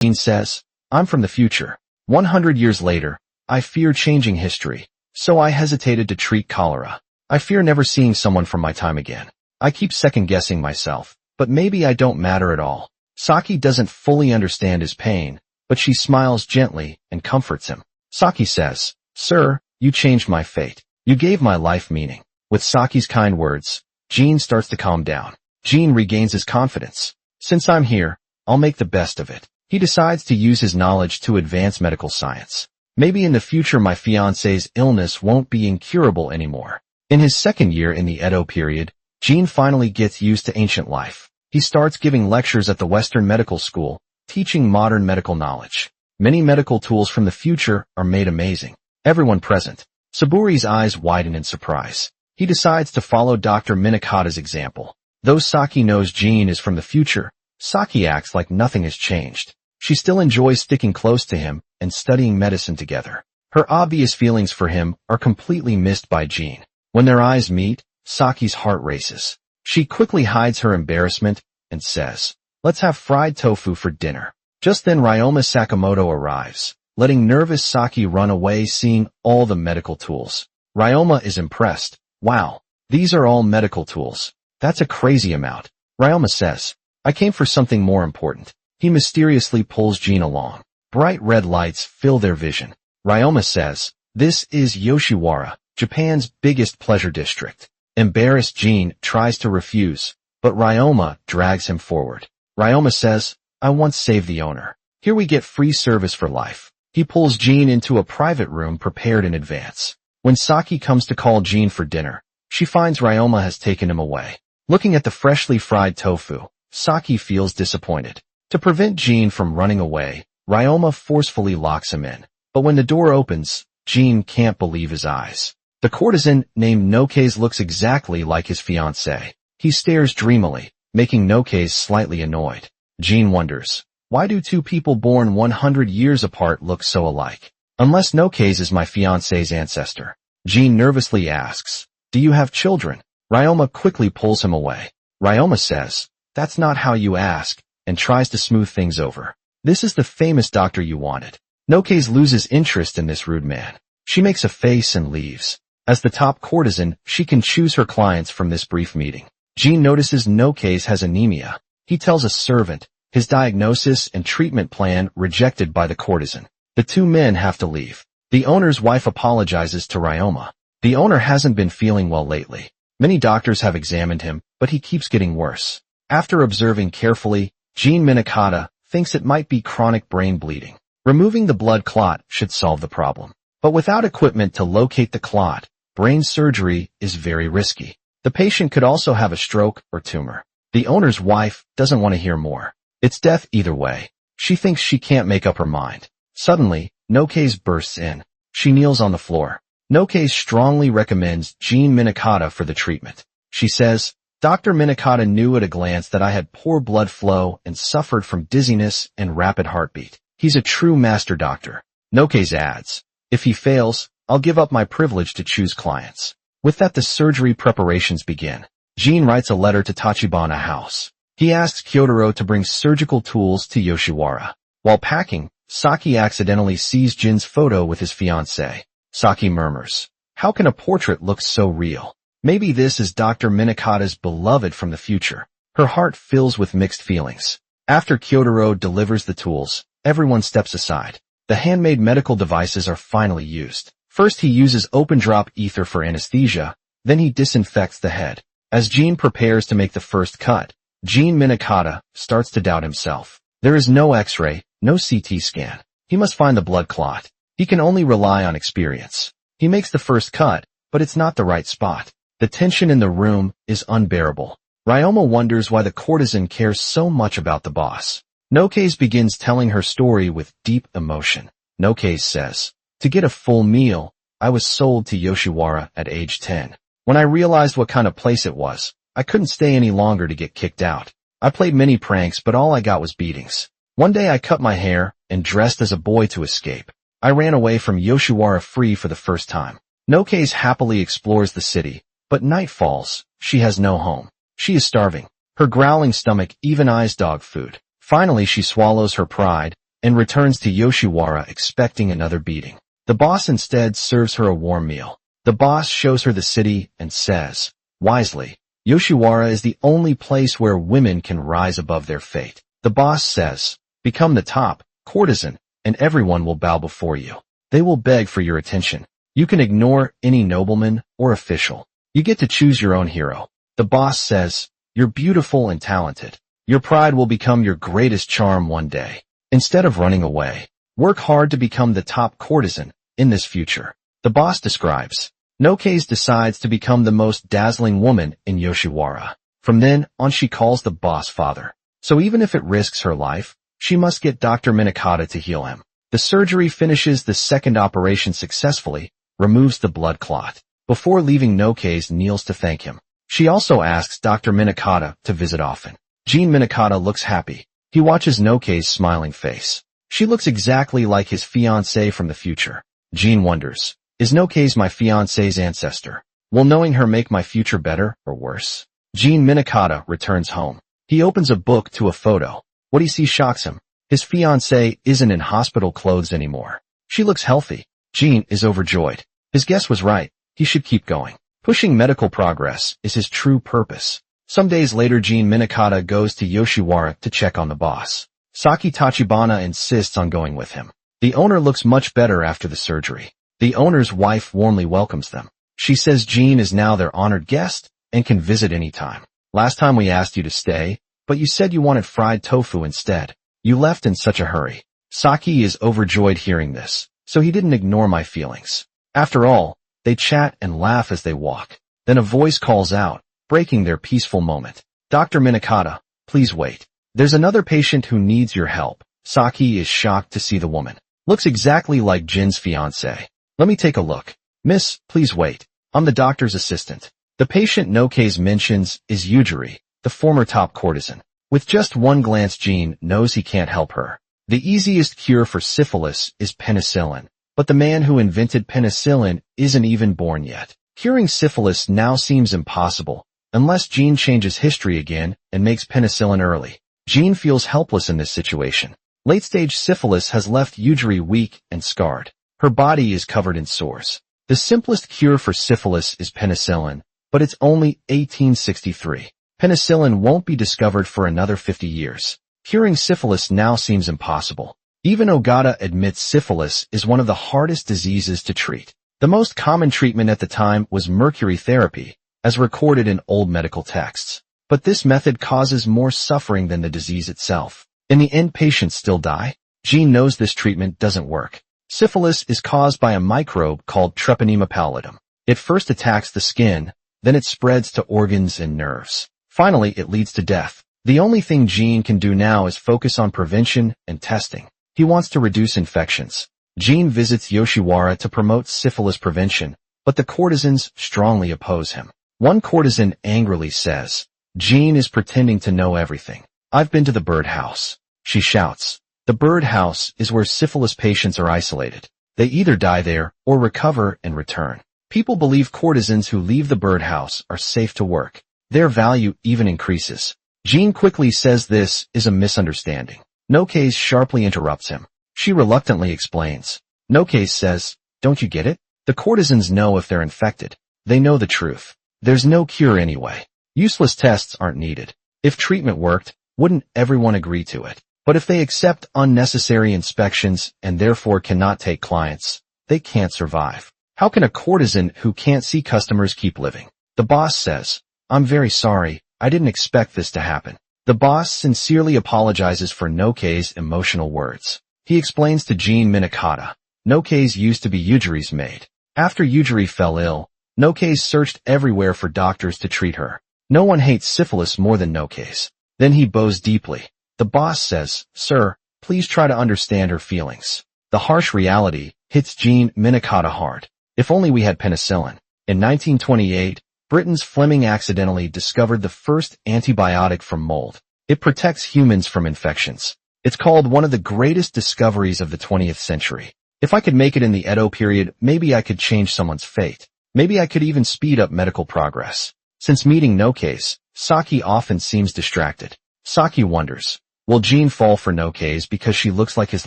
Jean says, I'm from the future. 100 years later, I fear changing history. So I hesitated to treat cholera. I fear never seeing someone from my time again. I keep second-guessing myself, but maybe I don't matter at all. Saki doesn't fully understand his pain, but she smiles gently and comforts him. Saki says, Sir, you changed my fate. You gave my life meaning. With Saki's kind words, Jean starts to calm down. Jean regains his confidence. Since I'm here, I'll make the best of it. He decides to use his knowledge to advance medical science. Maybe in the future my fiancé's illness won't be incurable anymore. In his second year in the Edo period, Jean finally gets used to ancient life. He starts giving lectures at the Western Medical School, teaching modern medical knowledge. Many medical tools from the future are made amazing. Everyone present. Saburi's eyes widen in surprise. He decides to follow Dr. Minakata's example. Though Saki knows Jean is from the future, Saki acts like nothing has changed. She still enjoys sticking close to him and studying medicine together. Her obvious feelings for him are completely missed by Jean. When their eyes meet, Saki's heart races. She quickly hides her embarrassment and says, Let's have fried tofu for dinner. Just then Ryoma Sakamoto arrives, letting nervous Saki run away seeing all the medical tools. Ryoma is impressed. Wow, these are all medical tools. That's a crazy amount. Ryoma says, I came for something more important. He mysteriously pulls Jean along. Bright red lights fill their vision. Ryoma says, This is Yoshiwara, Japan's biggest pleasure district. Embarrassed Jean tries to refuse, but Ryoma drags him forward. Ryoma says, I once saved the owner. Here we get free service for life. He pulls Jean into a private room prepared in advance. When Saki comes to call Jean for dinner, she finds Ryoma has taken him away. Looking at the freshly fried tofu, Saki feels disappointed. To prevent Jean from running away, Ryoma forcefully locks him in. But when the door opens, Jean can't believe his eyes. The courtesan named Nokaze looks exactly like his fiancée. He stares dreamily, making Nokaze slightly annoyed. Jean wonders, why do two people born 100 years apart look so alike? Unless Nokaze is my fiancé's ancestor. Jean nervously asks, Do you have children? Ryoma quickly pulls him away. Ryoma says, That's not how you ask, and tries to smooth things over. This is the famous doctor you wanted. Nokaze loses interest in this rude man. She makes a face and leaves. As the top courtesan, she can choose her clients from this brief meeting. Jean notices Nokaze has anemia. He tells a servant, his diagnosis and treatment plan rejected by the courtesan. The two men have to leave. The owner's wife apologizes to Ryoma. The owner hasn't been feeling well lately. Many doctors have examined him, but he keeps getting worse. After observing carefully, Jean Minakata thinks it might be chronic brain bleeding. Removing the blood clot should solve the problem. But without equipment to locate the clot, brain surgery is very risky. The patient could also have a stroke or tumor. The owner's wife doesn't want to hear more. It's death either way. She thinks she can't make up her mind. Suddenly, Nokaze bursts in. She kneels on the floor. Nokaze strongly recommends Jean Minakata for the treatment. She says, Dr. Minakata knew at a glance that I had poor blood flow and suffered from dizziness and rapid heartbeat. He's a true master doctor. Nokaze adds, If he fails, I'll give up my privilege to choose clients. With that, the surgery preparations begin. Jean writes a letter to Tachibana House. He asks Kyotaro to bring surgical tools to Yoshiwara. While packing, Saki accidentally sees Jin's photo with his fiancée. Saki murmurs, How can a portrait look so real? Maybe this is Dr. Minakata's beloved from the future. Her heart fills with mixed feelings. After Kyotaro delivers the tools, everyone steps aside. The handmade medical devices are finally used. First he uses open-drop ether for anesthesia, then he disinfects the head. As Jean prepares to make the first cut, Jean Minakata starts to doubt himself. There is no X-ray, no CT scan. He must find the blood clot. He can only rely on experience. He makes the first cut, but it's not the right spot. The tension in the room is unbearable. Ryoma wonders why the courtesan cares so much about the boss. Nokaze begins telling her story with deep emotion. Nokaze says, To get a full meal, I was sold to Yoshiwara at age 10. When I realized what kind of place it was, I couldn't stay any longer to get kicked out. I played many pranks, but all I got was beatings. One day I cut my hair and dressed as a boy to escape. I ran away from Yoshiwara free for the first time. Nokaze happily explores the city, but night falls. She has no home. She is starving. Her growling stomach even eyes dog food. Finally, she swallows her pride and returns to Yoshiwara expecting another beating. The boss instead serves her a warm meal. The boss shows her the city and says, wisely, Yoshiwara is the only place where women can rise above their fate. The boss says, become the top courtesan, and everyone will bow before you. They will beg for your attention. You can ignore any nobleman or official. You get to choose your own hero. The boss says, you're beautiful and talented. Your pride will become your greatest charm one day. Instead of running away, work hard to become the top courtesan in this future. The boss describes. Nokaze decides to become the most dazzling woman in Yoshiwara. From then on, she calls the boss father. So even if it risks her life, she must get Dr. Minakata to heal him. The surgery finishes the second operation successfully, removes the blood clot. Before leaving, Nokaze kneels to thank him. She also asks Dr. Minakata to visit often. Jean Minakata looks happy. He watches Nokaze's smiling face. She looks exactly like his fiancée from the future. Jean wonders, is Nokaze my fiancée's ancestor? Will knowing her make my future better or worse? Jean Minakata returns home. He opens a book to a photo. What he sees shocks him. His fiancée isn't in hospital clothes anymore. She looks healthy. Jean is overjoyed. His guess was right. He should keep going. Pushing medical progress is his true purpose. Some days later, Jean Minakata goes to Yoshiwara to check on the boss. Saki Tachibana insists on going with him. The owner looks much better after the surgery. The owner's wife warmly welcomes them. She says Jean is now their honored guest and can visit anytime. Last time we asked you to stay, but you said you wanted fried tofu instead. You left in such a hurry. Saki is overjoyed hearing this, so he didn't ignore my feelings. After all, they chat and laugh as they walk. Then a voice calls out, breaking their peaceful moment. Dr. Minakata, please wait. There's another patient who needs your help. Saki is shocked to see the woman. Looks exactly like Jin's fiancée. Let me take a look. Miss, please wait. I'm the doctor's assistant. The patient Nokaze mentions is Yujiri, the former top courtesan. With just one glance, Jean knows he can't help her. The easiest cure for syphilis is penicillin, but the man who invented penicillin isn't even born yet. Curing syphilis now seems impossible, unless Jean changes history again and makes penicillin early. Jean feels helpless in this situation. Late-stage syphilis has left Yujiri weak and scarred. Her body is covered in sores. The simplest cure for syphilis is penicillin, but it's only 1863. Penicillin won't be discovered for another 50 years. Curing syphilis now seems impossible. Even Ogata admits syphilis is one of the hardest diseases to treat. The most common treatment at the time was mercury therapy, as recorded in old medical texts. But this method causes more suffering than the disease itself. In the end, patients still die. Jean knows this treatment doesn't work. Syphilis is caused by a microbe called Treponema pallidum. It first attacks the skin, then it spreads to organs and nerves. Finally, it leads to death. The only thing Jean can do now is focus on prevention and testing. He wants to reduce infections. Jean visits Yoshiwara to promote syphilis prevention, but the courtesans strongly oppose him. One courtesan angrily says, Jean is pretending to know everything. I've been to the birdhouse. She shouts. The birdhouse is where syphilis patients are isolated. They either die there or recover and return. People believe courtesans who leave the birdhouse are safe to work. Their value even increases. Jean quickly says this is a misunderstanding. Nokaze sharply interrupts him. She reluctantly explains. Nokaze says, don't you get it? The courtesans know if they're infected. They know the truth. There's no cure anyway. Useless tests aren't needed. If treatment worked, wouldn't everyone agree to it? But if they accept unnecessary inspections and therefore cannot take clients, they can't survive. How can a courtesan who can't see customers keep living? The boss says, I'm very sorry, I didn't expect this to happen. The boss sincerely apologizes for Nokaze's emotional words. He explains to Jean Minakata, Nokaze used to be Yujiri's maid. After Yujiri fell ill, Nokaze searched everywhere for doctors to treat her. No one hates syphilis more than Nokaze. Then he bows deeply. The boss says, Sir, please try to understand her feelings. The harsh reality hits Jean Minakata hard. If only we had penicillin. In 1928, Britain's Fleming accidentally discovered the first antibiotic from mold. It protects humans from infections. It's called one of the greatest discoveries of the 20th century. If I could make it in the Edo period, maybe I could change someone's fate. Maybe I could even speed up medical progress. Since meeting Nokase, Saki often seems distracted. Saki wonders, will Jean fall for Nokase because she looks like his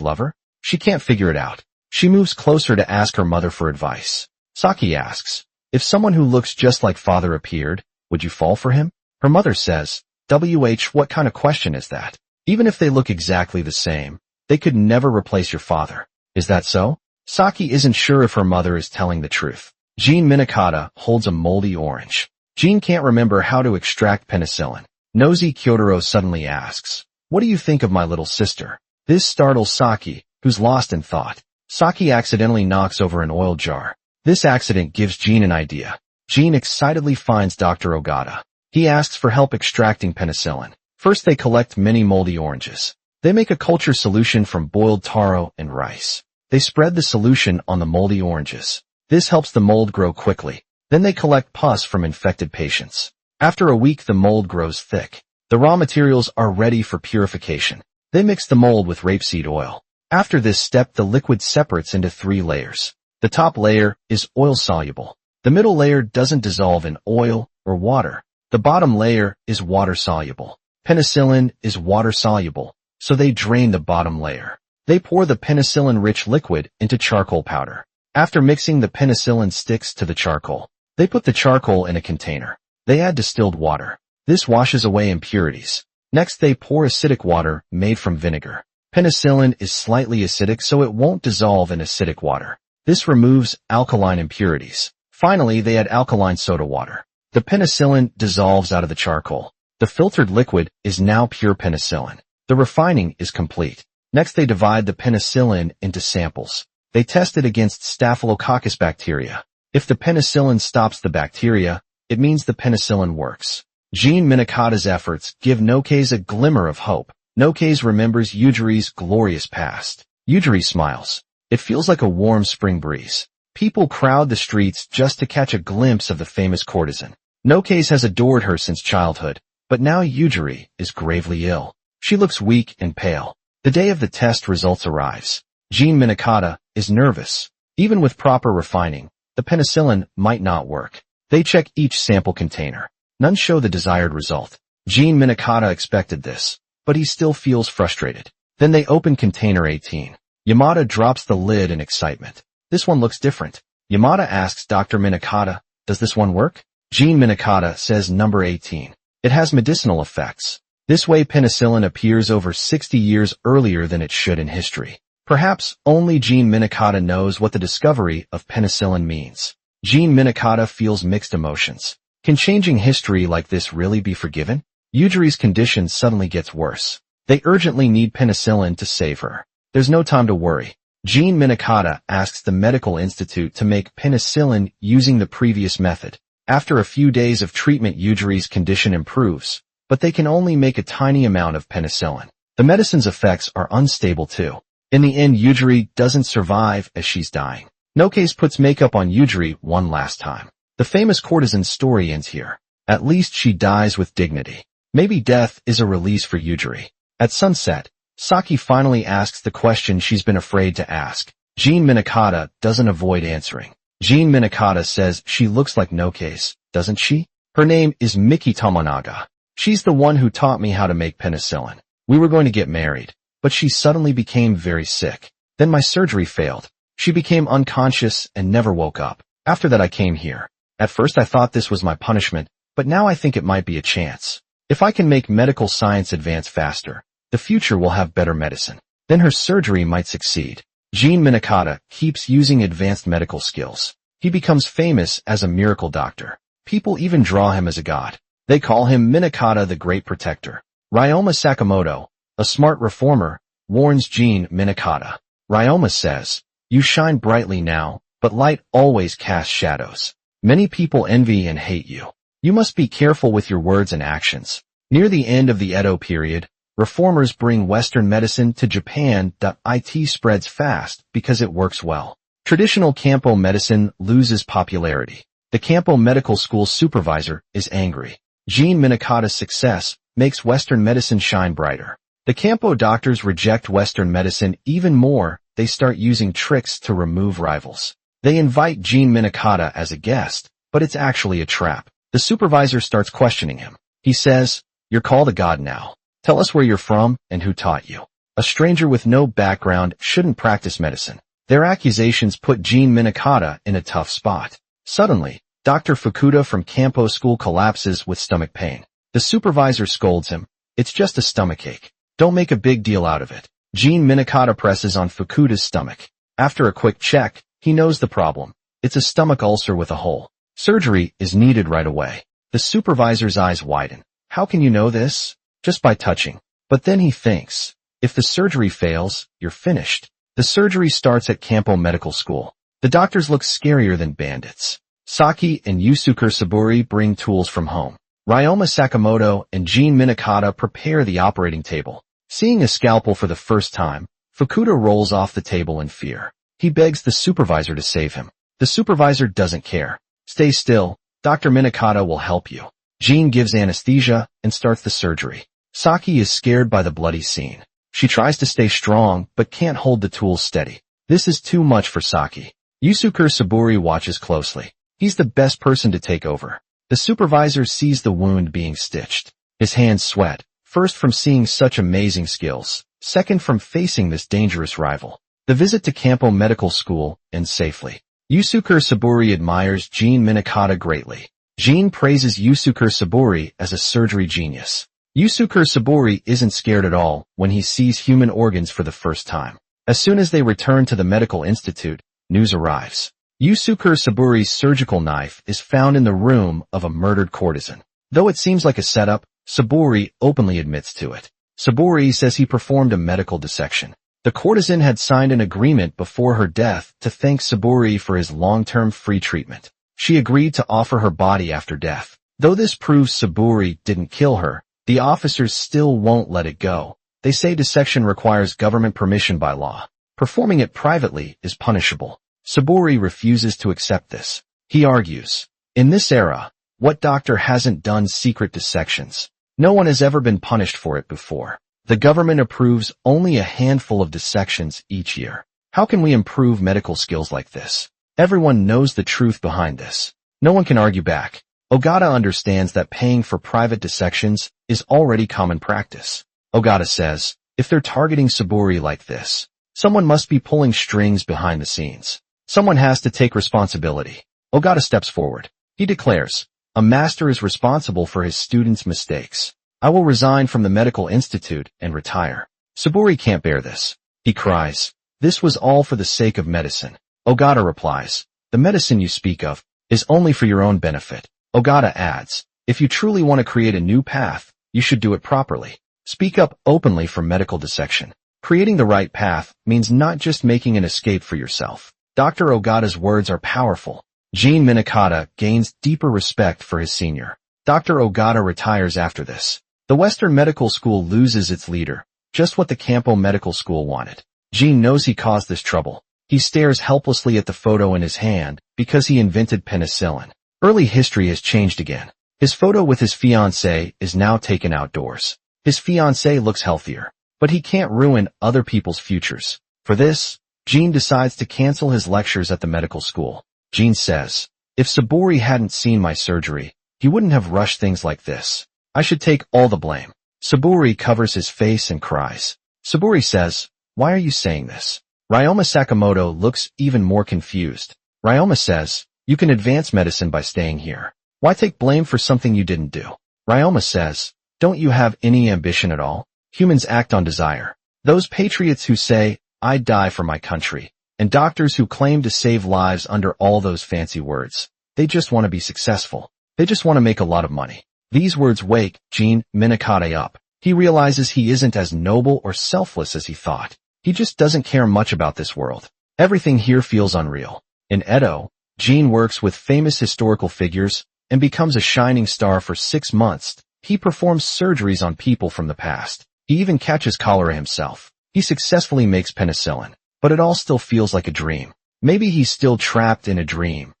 lover? She can't figure it out. She moves closer to ask her mother for advice. Saki asks, if someone who looks just like father appeared, would you fall for him? Her mother says, what kind of question is that? Even if they look exactly the same, they could never replace your father. Is that so? Saki isn't sure if her mother is telling the truth. Jean Minakata holds a moldy orange. Jean can't remember how to extract penicillin. Nosy Kyotaro suddenly asks, what do you think of my little sister? This startles Saki, who's lost in thought. Saki accidentally knocks over an oil jar. This accident gives Jean an idea. Jean excitedly finds Dr. Ogata. He asks for help extracting penicillin. First they collect many moldy oranges. They make a culture solution from boiled taro and rice. They spread the solution on the moldy oranges. This helps the mold grow quickly. Then they collect pus from infected patients. After a week the mold grows thick. The raw materials are ready for purification. They mix the mold with rapeseed oil. After this step the liquid separates into 3 layers. The top layer is oil-soluble. The middle layer doesn't dissolve in oil or water. The bottom layer is water-soluble. Penicillin is water-soluble, so they drain the bottom layer. They pour the penicillin-rich liquid into charcoal powder. After mixing the penicillin sticks to the charcoal, they put the charcoal in a container. They add distilled water. This washes away impurities. Next they pour acidic water made from vinegar. Penicillin is slightly acidic so it won't dissolve in acidic water. This removes alkaline impurities. Finally, they add alkaline soda water. The penicillin dissolves out of the charcoal. The filtered liquid is now pure penicillin. The refining is complete. Next they divide the penicillin into samples. They test it against Staphylococcus bacteria. If the penicillin stops the bacteria, it means the penicillin works. Jean Minakata's efforts give Nokase a glimmer of hope. Nokase remembers Yujiri's glorious past. Yujiri smiles. It feels like a warm spring breeze. People crowd the streets just to catch a glimpse of the famous courtesan. Nokase has adored her since childhood, but now Yujiri is gravely ill. She looks weak and pale. The day of the test results arrives. Jean Minakata is nervous. Even with proper refining, the penicillin might not work. They check each sample container. None show the desired result. Jean Minakata expected this, but he still feels frustrated. Then they open container 18. Yamada drops the lid in excitement. This one looks different. Yamada asks Dr. Minakata, does this one work? Jean Minakata says number 18. It has medicinal effects. This way penicillin appears over 60 years earlier than it should in history. Perhaps only Jean Minakata knows what the discovery of penicillin means. Jean Minakata feels mixed emotions. Can changing history like this really be forgiven? Yujiri's condition suddenly gets worse. They urgently need penicillin to save her. There's no time to worry. Jean Minakata asks the medical institute to make penicillin using the previous method. After a few days of treatment Yujiri's condition improves, but they can only make a tiny amount of penicillin. The medicine's effects are unstable too. In the end Yujiri doesn't survive as she's dying. Nokase puts makeup on Yujiri one last time. The famous courtesan's story ends here. At least she dies with dignity. Maybe death is a release for Yujiri. At sunset, Saki finally asks the question she's been afraid to ask. Jean Minakata doesn't avoid answering. Jean Minakata says she looks like Nokase, doesn't she? Her name is Miki Tomonaga. She's the one who taught me how to make penicillin. We were going to get married, but she suddenly became very sick. Then my surgery failed. She became unconscious and never woke up. After that I came here. At first I thought this was my punishment, but now I think it might be a chance. If I can make medical science advance faster, the future will have better medicine. Then her surgery might succeed. Jean Minakata keeps using advanced medical skills. He becomes famous as a miracle doctor. People even draw him as a god. They call him Minakata the Great Protector. Ryoma Sakamoto, a smart reformer, warns Jean Minakata. Ryoma says, you shine brightly now, but light always casts shadows. Many people envy and hate you. You must be careful with your words and actions. Near the end of the Edo period, reformers bring Western medicine to Japan. It spreads fast because it works well. Traditional Campo medicine loses popularity. The Campo Medical School supervisor is angry. Jean Minikata's success makes Western medicine shine brighter. The Campo doctors reject Western medicine even more. They start using tricks to remove rivals. They invite Jean Minikata as a guest, but it's actually a trap. The supervisor starts questioning him. He says, "You're called a god now. Tell us where you're from and who taught you." A stranger with no background shouldn't practice medicine. Their accusations put Jean Minikata in a tough spot. Suddenly, Dr. Fukuda from Campo School collapses with stomach pain. The supervisor scolds him. "It's just a stomachache. Don't make a big deal out of it." Jean Minikata presses on Fukuda's stomach. After a quick check, he knows the problem. It's a stomach ulcer with a hole. Surgery is needed right away. The supervisor's eyes widen. "How can you know this?" "Just by touching." But then he thinks, if the surgery fails, you're finished. The surgery starts at Campo Medical School. The doctors look scarier than bandits. Saki and Yusuke Saburi bring tools from home. Ryoma Sakamoto and Jean Minikata prepare the operating table. Seeing a scalpel for the first time, Fukuda rolls off the table in fear. He begs the supervisor to save him. The supervisor doesn't care. "Stay still. Dr. Minikata will help you." Jean gives anesthesia and starts the surgery. Saki is scared by the bloody scene. She tries to stay strong but can't hold the tools steady. This is too much for Saki. Yusuke Saburi watches closely. He's the best person to take over. The supervisor sees the wound being stitched. His hands sweat, first from seeing such amazing skills, second from facing this dangerous rival. The visit to Campo Medical School ends safely. Yusuke Saburi admires Jean Minikata greatly. Jean praises Yusuke Saburi as a surgery genius. Yusuke Saburi isn't scared at all when he sees human organs for the first time. As soon as they return to the medical institute, news arrives. Yusuke Saburi's surgical knife is found in the room of a murdered courtesan. Though it seems like a setup, Saburi openly admits to it. Saburi says he performed a medical dissection. The courtesan had signed an agreement before her death to thank Saburi for his long-term free treatment. She agreed to offer her body after death. Though this proves Saburi didn't kill her, the officers still won't let it go. They say dissection requires government permission by law. Performing it privately is punishable. Saburi refuses to accept this. He argues, "In this era, what doctor hasn't done secret dissections? No one has ever been punished for it before. The government approves only a handful of dissections each year. How can we improve medical skills like this?" Everyone knows the truth behind this. No one can argue back. Ogata understands that paying for private dissections is already common practice. Ogata says, if they're targeting Saburi like this, someone must be pulling strings behind the scenes. Someone has to take responsibility. Ogata steps forward. He declares, "A master is responsible for his students' mistakes. I will resign from the medical institute and retire." Saburi can't bear this. He cries, "This was all for the sake of medicine." Ogata replies, "The medicine you speak of is only for your own benefit." Ogata adds, "If you truly want to create a new path, you should do it properly. Speak up openly for medical dissection. Creating the right path means not just making an escape for yourself." Dr. Ogata's words are powerful. Jean Minikata gains deeper respect for his senior. Dr. Ogata retires after this. The Western Medical School loses its leader, just what the Campo Medical School wanted. Jean knows he caused this trouble. He stares helplessly at the photo in his hand because he invented penicillin. Early history has changed again. His photo with his fiancée is now taken outdoors. His fiancée looks healthier, but he can't ruin other people's futures. For this, Jean decides to cancel his lectures at the medical school. Jean says, "If Saburi hadn't seen my surgery, he wouldn't have rushed things like this. I should take all the blame." Saburi covers his face and cries. Saburi says, "Why are you saying this?" Ryoma Sakamoto looks even more confused. Ryoma says, "You can advance medicine by staying here. Why take blame for something you didn't do?" Ryoma says, "Don't you have any ambition at all? Humans act on desire. Those patriots who say, 'I'd die for my country,' and doctors who claim to save lives under all those fancy words, they just want to be successful. They just want to make a lot of money." These words wake Jean Minikata up. He realizes he isn't as noble or selfless as he thought. He just doesn't care much about this world. Everything here feels unreal. In Edo, Jean works with famous historical figures and becomes a shining star for 6 months. He performs surgeries on people from the past. He even catches cholera himself. He successfully makes penicillin. But it all still feels like a dream. Maybe he's still trapped in a dream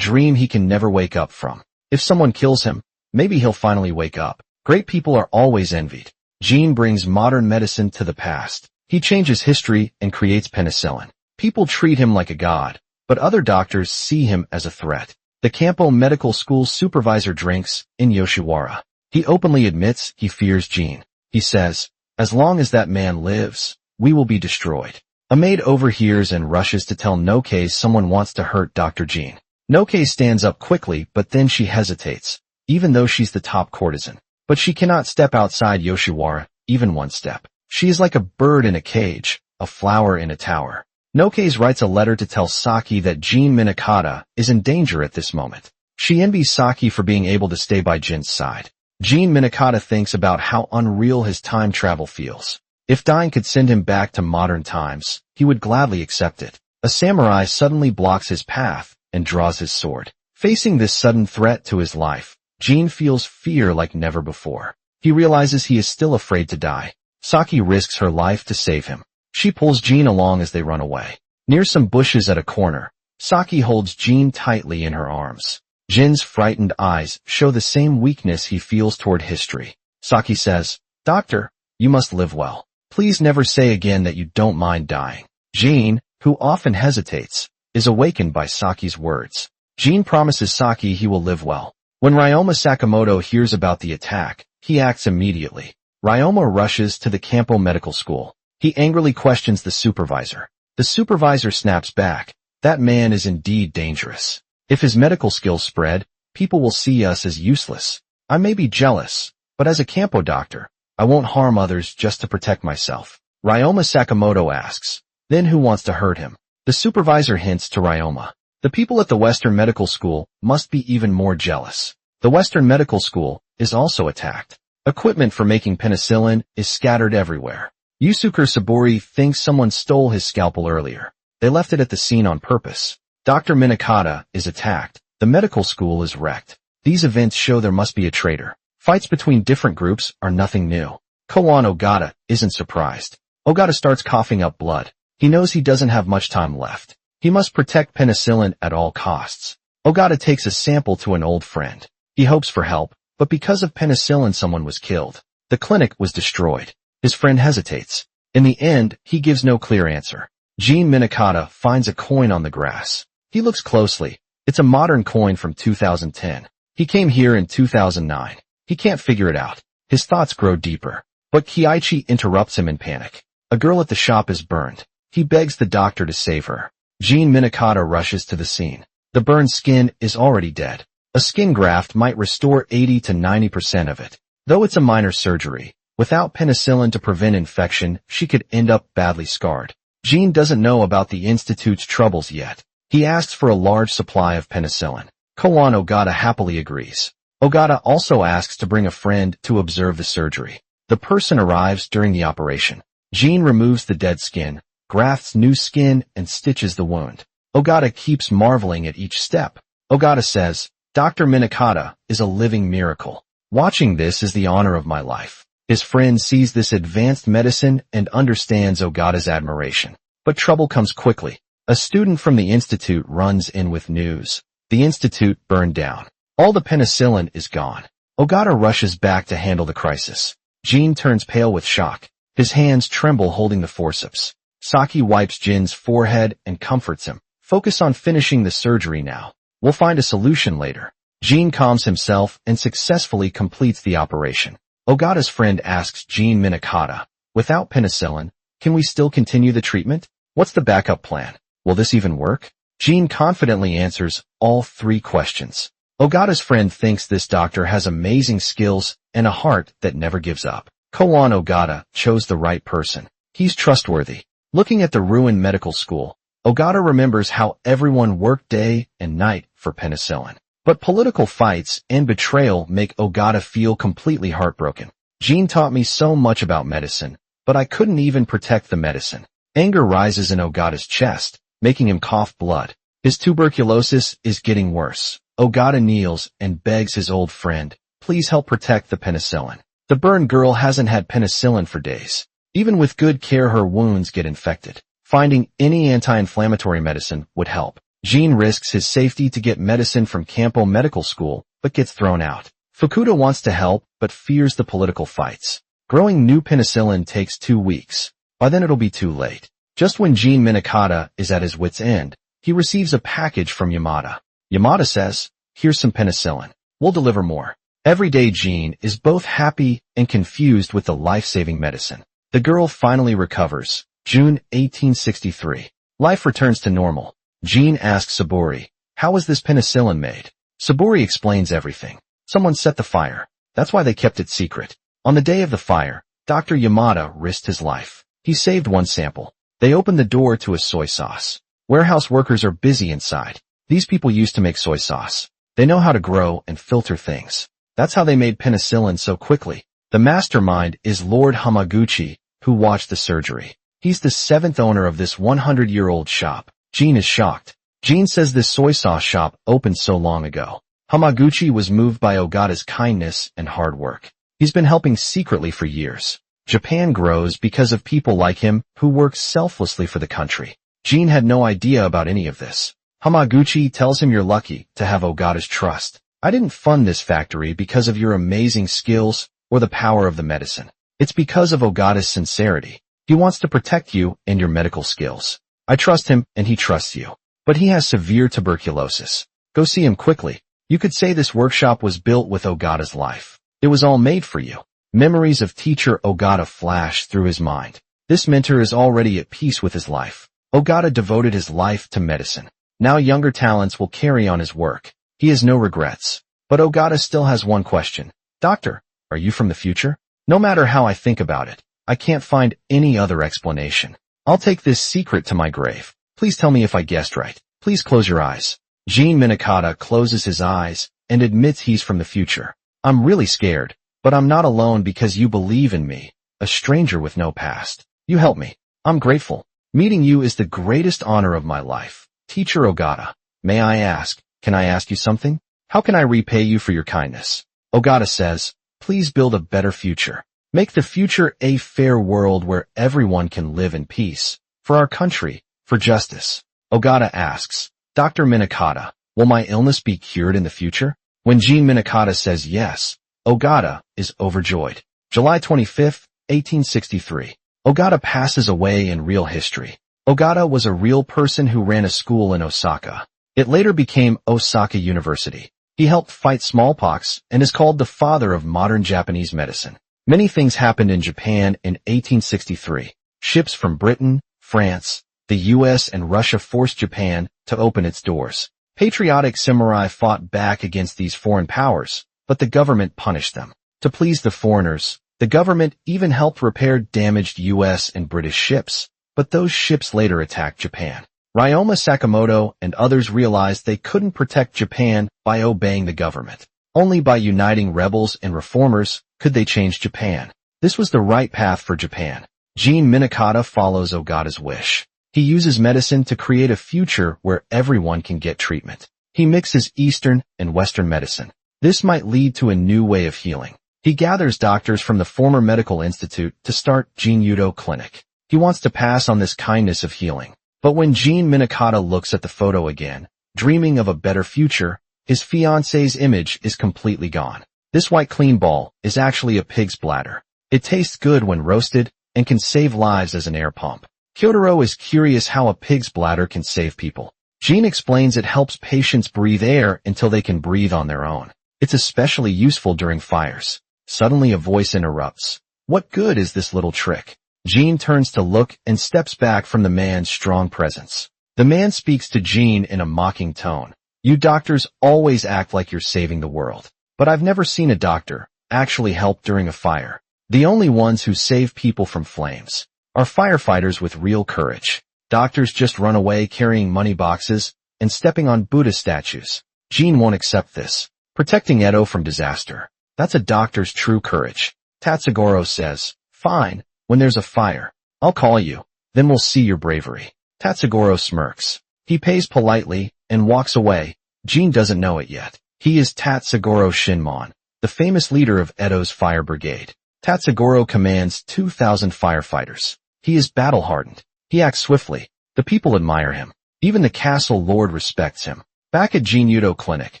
he can never wake up from. If someone kills him, maybe he'll finally wake up. Great people are always envied. Gene brings modern medicine to the past. He changes history and creates penicillin. People treat him like a god, but other doctors see him as a threat. The Campo Medical School supervisor drinks in Yoshiwara. He openly admits he fears Gene. He says, "As long as that man lives, we will be destroyed." A maid overhears and rushes to tell Noke someone wants to hurt Dr. Gene. Noke stands up quickly, but then she hesitates, even though she's the top courtesan. But she cannot step outside Yoshiwara, even one step. She is like a bird in a cage, a flower in a tower. Noke writes a letter to tell Saki that Gene Minakata is in danger at this moment. She envies Saki for being able to stay by Jin's side. Gene Minakata thinks about how unreal his time travel feels. If dying could send him back to modern times, he would gladly accept it. A samurai suddenly blocks his path and draws his sword. Facing this sudden threat to his life, Gene feels fear like never before. He realizes he is still afraid to die. Saki risks her life to save him. She pulls Gene along as they run away. Near some bushes at a corner, Saki holds Gene tightly in her arms. Jin's frightened eyes show the same weakness he feels toward history. Saki says, "Doctor, you must live well. Please never say again that you don't mind dying." Gene, who often hesitates, is awakened by Saki's words. Gene promises Saki he will live well. When Ryoma Sakamoto hears about the attack, he acts immediately. Ryoma rushes to the Campo Medical School. He angrily questions the supervisor. The supervisor snaps back. That man is indeed dangerous. If his medical skills spread, people will see us as useless. I may be jealous, but as a Campo doctor, I won't harm others just to protect myself. Ryoma Sakamoto asks, "Then who wants to hurt him?" The supervisor hints to Ryoma. The people at the Western Medical School must be even more jealous. The Western Medical School is also attacked. Equipment for making penicillin is scattered everywhere. Yusuke Saburi thinks someone stole his scalpel earlier. They left it at the scene on purpose. Dr. Minakata is attacked. The medical school is wrecked. These events show there must be a traitor. Fights between different groups are nothing new. Koan Ogata isn't surprised. Ogata starts coughing up blood. He knows he doesn't have much time left. He must protect penicillin at all costs. Ogata takes a sample to an old friend. He hopes for help, but because of penicillin someone was killed. The clinic was destroyed. His friend hesitates. In the end, he gives no clear answer. Gene Minakata finds a coin on the grass. He looks closely. It's a modern coin from 2010. He came here in 2009. He can't figure it out. His thoughts grow deeper. But Kiichi interrupts him in panic. A girl at the shop is burned. He begs the doctor to save her. Gene Minakata rushes to the scene. The burned skin is already dead. A skin graft might restore 80 to 90% of it. Though it's a minor surgery, without penicillin to prevent infection, she could end up badly scarred. Gene doesn't know about the Institute's troubles yet. He asks for a large supply of penicillin. Koan Ogata happily agrees. Ogata also asks to bring a friend to observe the surgery. The person arrives during the operation. Gene removes the dead skin, grafts new skin, and stitches the wound. Ogata keeps marveling at each step. Ogata says, "Dr. Minakata is a living miracle. Watching this is the honor of my life." His friend sees this advanced medicine and understands Ogata's admiration. But trouble comes quickly. A student from the institute runs in with news. The institute burned down. All the penicillin is gone. Ogata rushes back to handle the crisis. Gene turns pale with shock. His hands tremble holding the forceps. Saki wipes Jin's forehead and comforts him. "Focus on finishing the surgery now. We'll find a solution later." Gene calms himself and successfully completes the operation. Ogata's friend asks Gene Minakata, "Without penicillin, can we still continue the treatment? What's the backup plan? Will this even work?" Gene confidently answers all three questions. Ogata's friend thinks this doctor has amazing skills and a heart that never gives up. Koan Ogata chose the right person. He's trustworthy. Looking at the ruined medical school, Ogata remembers how everyone worked day and night for penicillin. But political fights and betrayal make Ogata feel completely heartbroken. Gene taught me so much about medicine, but I couldn't even protect the medicine. Anger rises in Ogata's chest, making him cough blood. His tuberculosis is getting worse. Ogata kneels and begs his old friend, "Please help protect the penicillin." The burned girl hasn't had penicillin for days. Even with good care, her wounds get infected. Finding any anti-inflammatory medicine would help. Jean risks his safety to get medicine from Campo Medical School, but gets thrown out. Fukuda wants to help, but fears the political fights. Growing new penicillin takes 2 weeks. By then it'll be too late. Just when Jean Minikata is at his wit's end, he receives a package from Yamada. Yamada says, "Here's some penicillin. We'll deliver more." Everyday Jean is both happy and confused with the life-saving medicine. The girl finally recovers. June 1863. Life returns to normal. Jean asks Saburi, "How was this penicillin made?" Saburi explains everything. Someone set the fire. That's why they kept it secret. On the day of the fire, Dr. Yamada risked his life. He saved one sample. They opened the door to a soy sauce. Warehouse workers are busy inside. These people used to make soy sauce. They know how to grow and filter things. That's how they made penicillin so quickly. The mastermind is Lord Hamaguchi, who watched the surgery. He's the 7th owner of this 100-year-old shop. Jean is shocked. Jean says this soy sauce shop opened so long ago. Hamaguchi was moved by Ogata's kindness and hard work. He's been helping secretly for years. Japan grows because of people like him who work selflessly for the country. Jean had no idea about any of this. Hamaguchi tells him, "You're lucky to have Ogata's trust. I didn't fund this factory because of your amazing skills or the power of the medicine. It's because of Ogata's sincerity. He wants to protect you and your medical skills. I trust him and he trusts you. But he has severe tuberculosis. Go see him quickly. You could say this workshop was built with Ogata's life. It was all made for you." Memories of teacher Ogata flash through his mind. This mentor is already at peace with his life. Ogata devoted his life to medicine. Now younger talents will carry on his work. He has no regrets. But Ogata still has one question. "Doctor, are you from the future?" "No matter how I think about it, I can't find any other explanation. I'll take this secret to my grave. Please tell me if I guessed right. Please close your eyes." Jean Minikata closes his eyes and admits he's from the future. "I'm really scared, but I'm not alone because you believe in me, a stranger with no past. You help me. I'm grateful. Meeting you is the greatest honor of my life. Teacher Ogata, may I ask, can I ask you something? How can I repay you for your kindness?" Ogata says, "Please build a better future. Make the future a fair world where everyone can live in peace. For our country, for justice." Ogata asks, "Dr. Minikata, will my illness be cured in the future?" When Jean Minikata says yes, Ogata is overjoyed. July 25, 1863. Ogata passes away in real history. Ogata was a real person who ran a school in Osaka. It later became Osaka University. He helped fight smallpox and is called the father of modern Japanese medicine. Many things happened in Japan in 1863. Ships from Britain, France, the US and Russia forced Japan to open its doors. Patriotic samurai fought back against these foreign powers, but the government punished them. To please the foreigners, the government even helped repair damaged US and British ships, but those ships later attacked Japan. Ryoma Sakamoto and others realized they couldn't protect Japan by obeying the government. Only by uniting rebels and reformers could they change Japan. This was the right path for Japan. Jean Minikata follows Ogata's wish. He uses medicine to create a future where everyone can get treatment. He mixes Eastern and Western medicine. This might lead to a new way of healing. He gathers doctors from the former medical institute to start Jin-Yudo Clinic. He wants to pass on this kindness of healing. But when Jean Minikata looks at the photo again, dreaming of a better future, his fiancée's image is completely gone. This white clean ball is actually a pig's bladder. It tastes good when roasted and can save lives as an air pump. Kyotaro is curious how a pig's bladder can save people. Jean explains it helps patients breathe air until they can breathe on their own. It's especially useful during fires. Suddenly a voice interrupts. What good is this little trick? Jean turns to look and steps back from the man's strong presence. The man speaks to Jean in a mocking tone. You doctors always act like you're saving the world. But I've never seen a doctor actually help during a fire. The only ones who save people from flames are firefighters with real courage. Doctors just run away carrying money boxes and stepping on Buddha statues. Jean won't accept this. Protecting Edo from disaster. That's a doctor's true courage. Tatsugoro says, fine, when there's a fire, I'll call you, then we'll see your bravery. Tatsugoro smirks. He pays politely and walks away. Jean doesn't know it yet. He is Tatsugoro Shinmon, the famous leader of Edo's fire brigade. Tatsugoro commands 2,000 firefighters. He is battle-hardened. He acts swiftly. The people admire him. Even the castle lord respects him. Back at Yudo Clinic,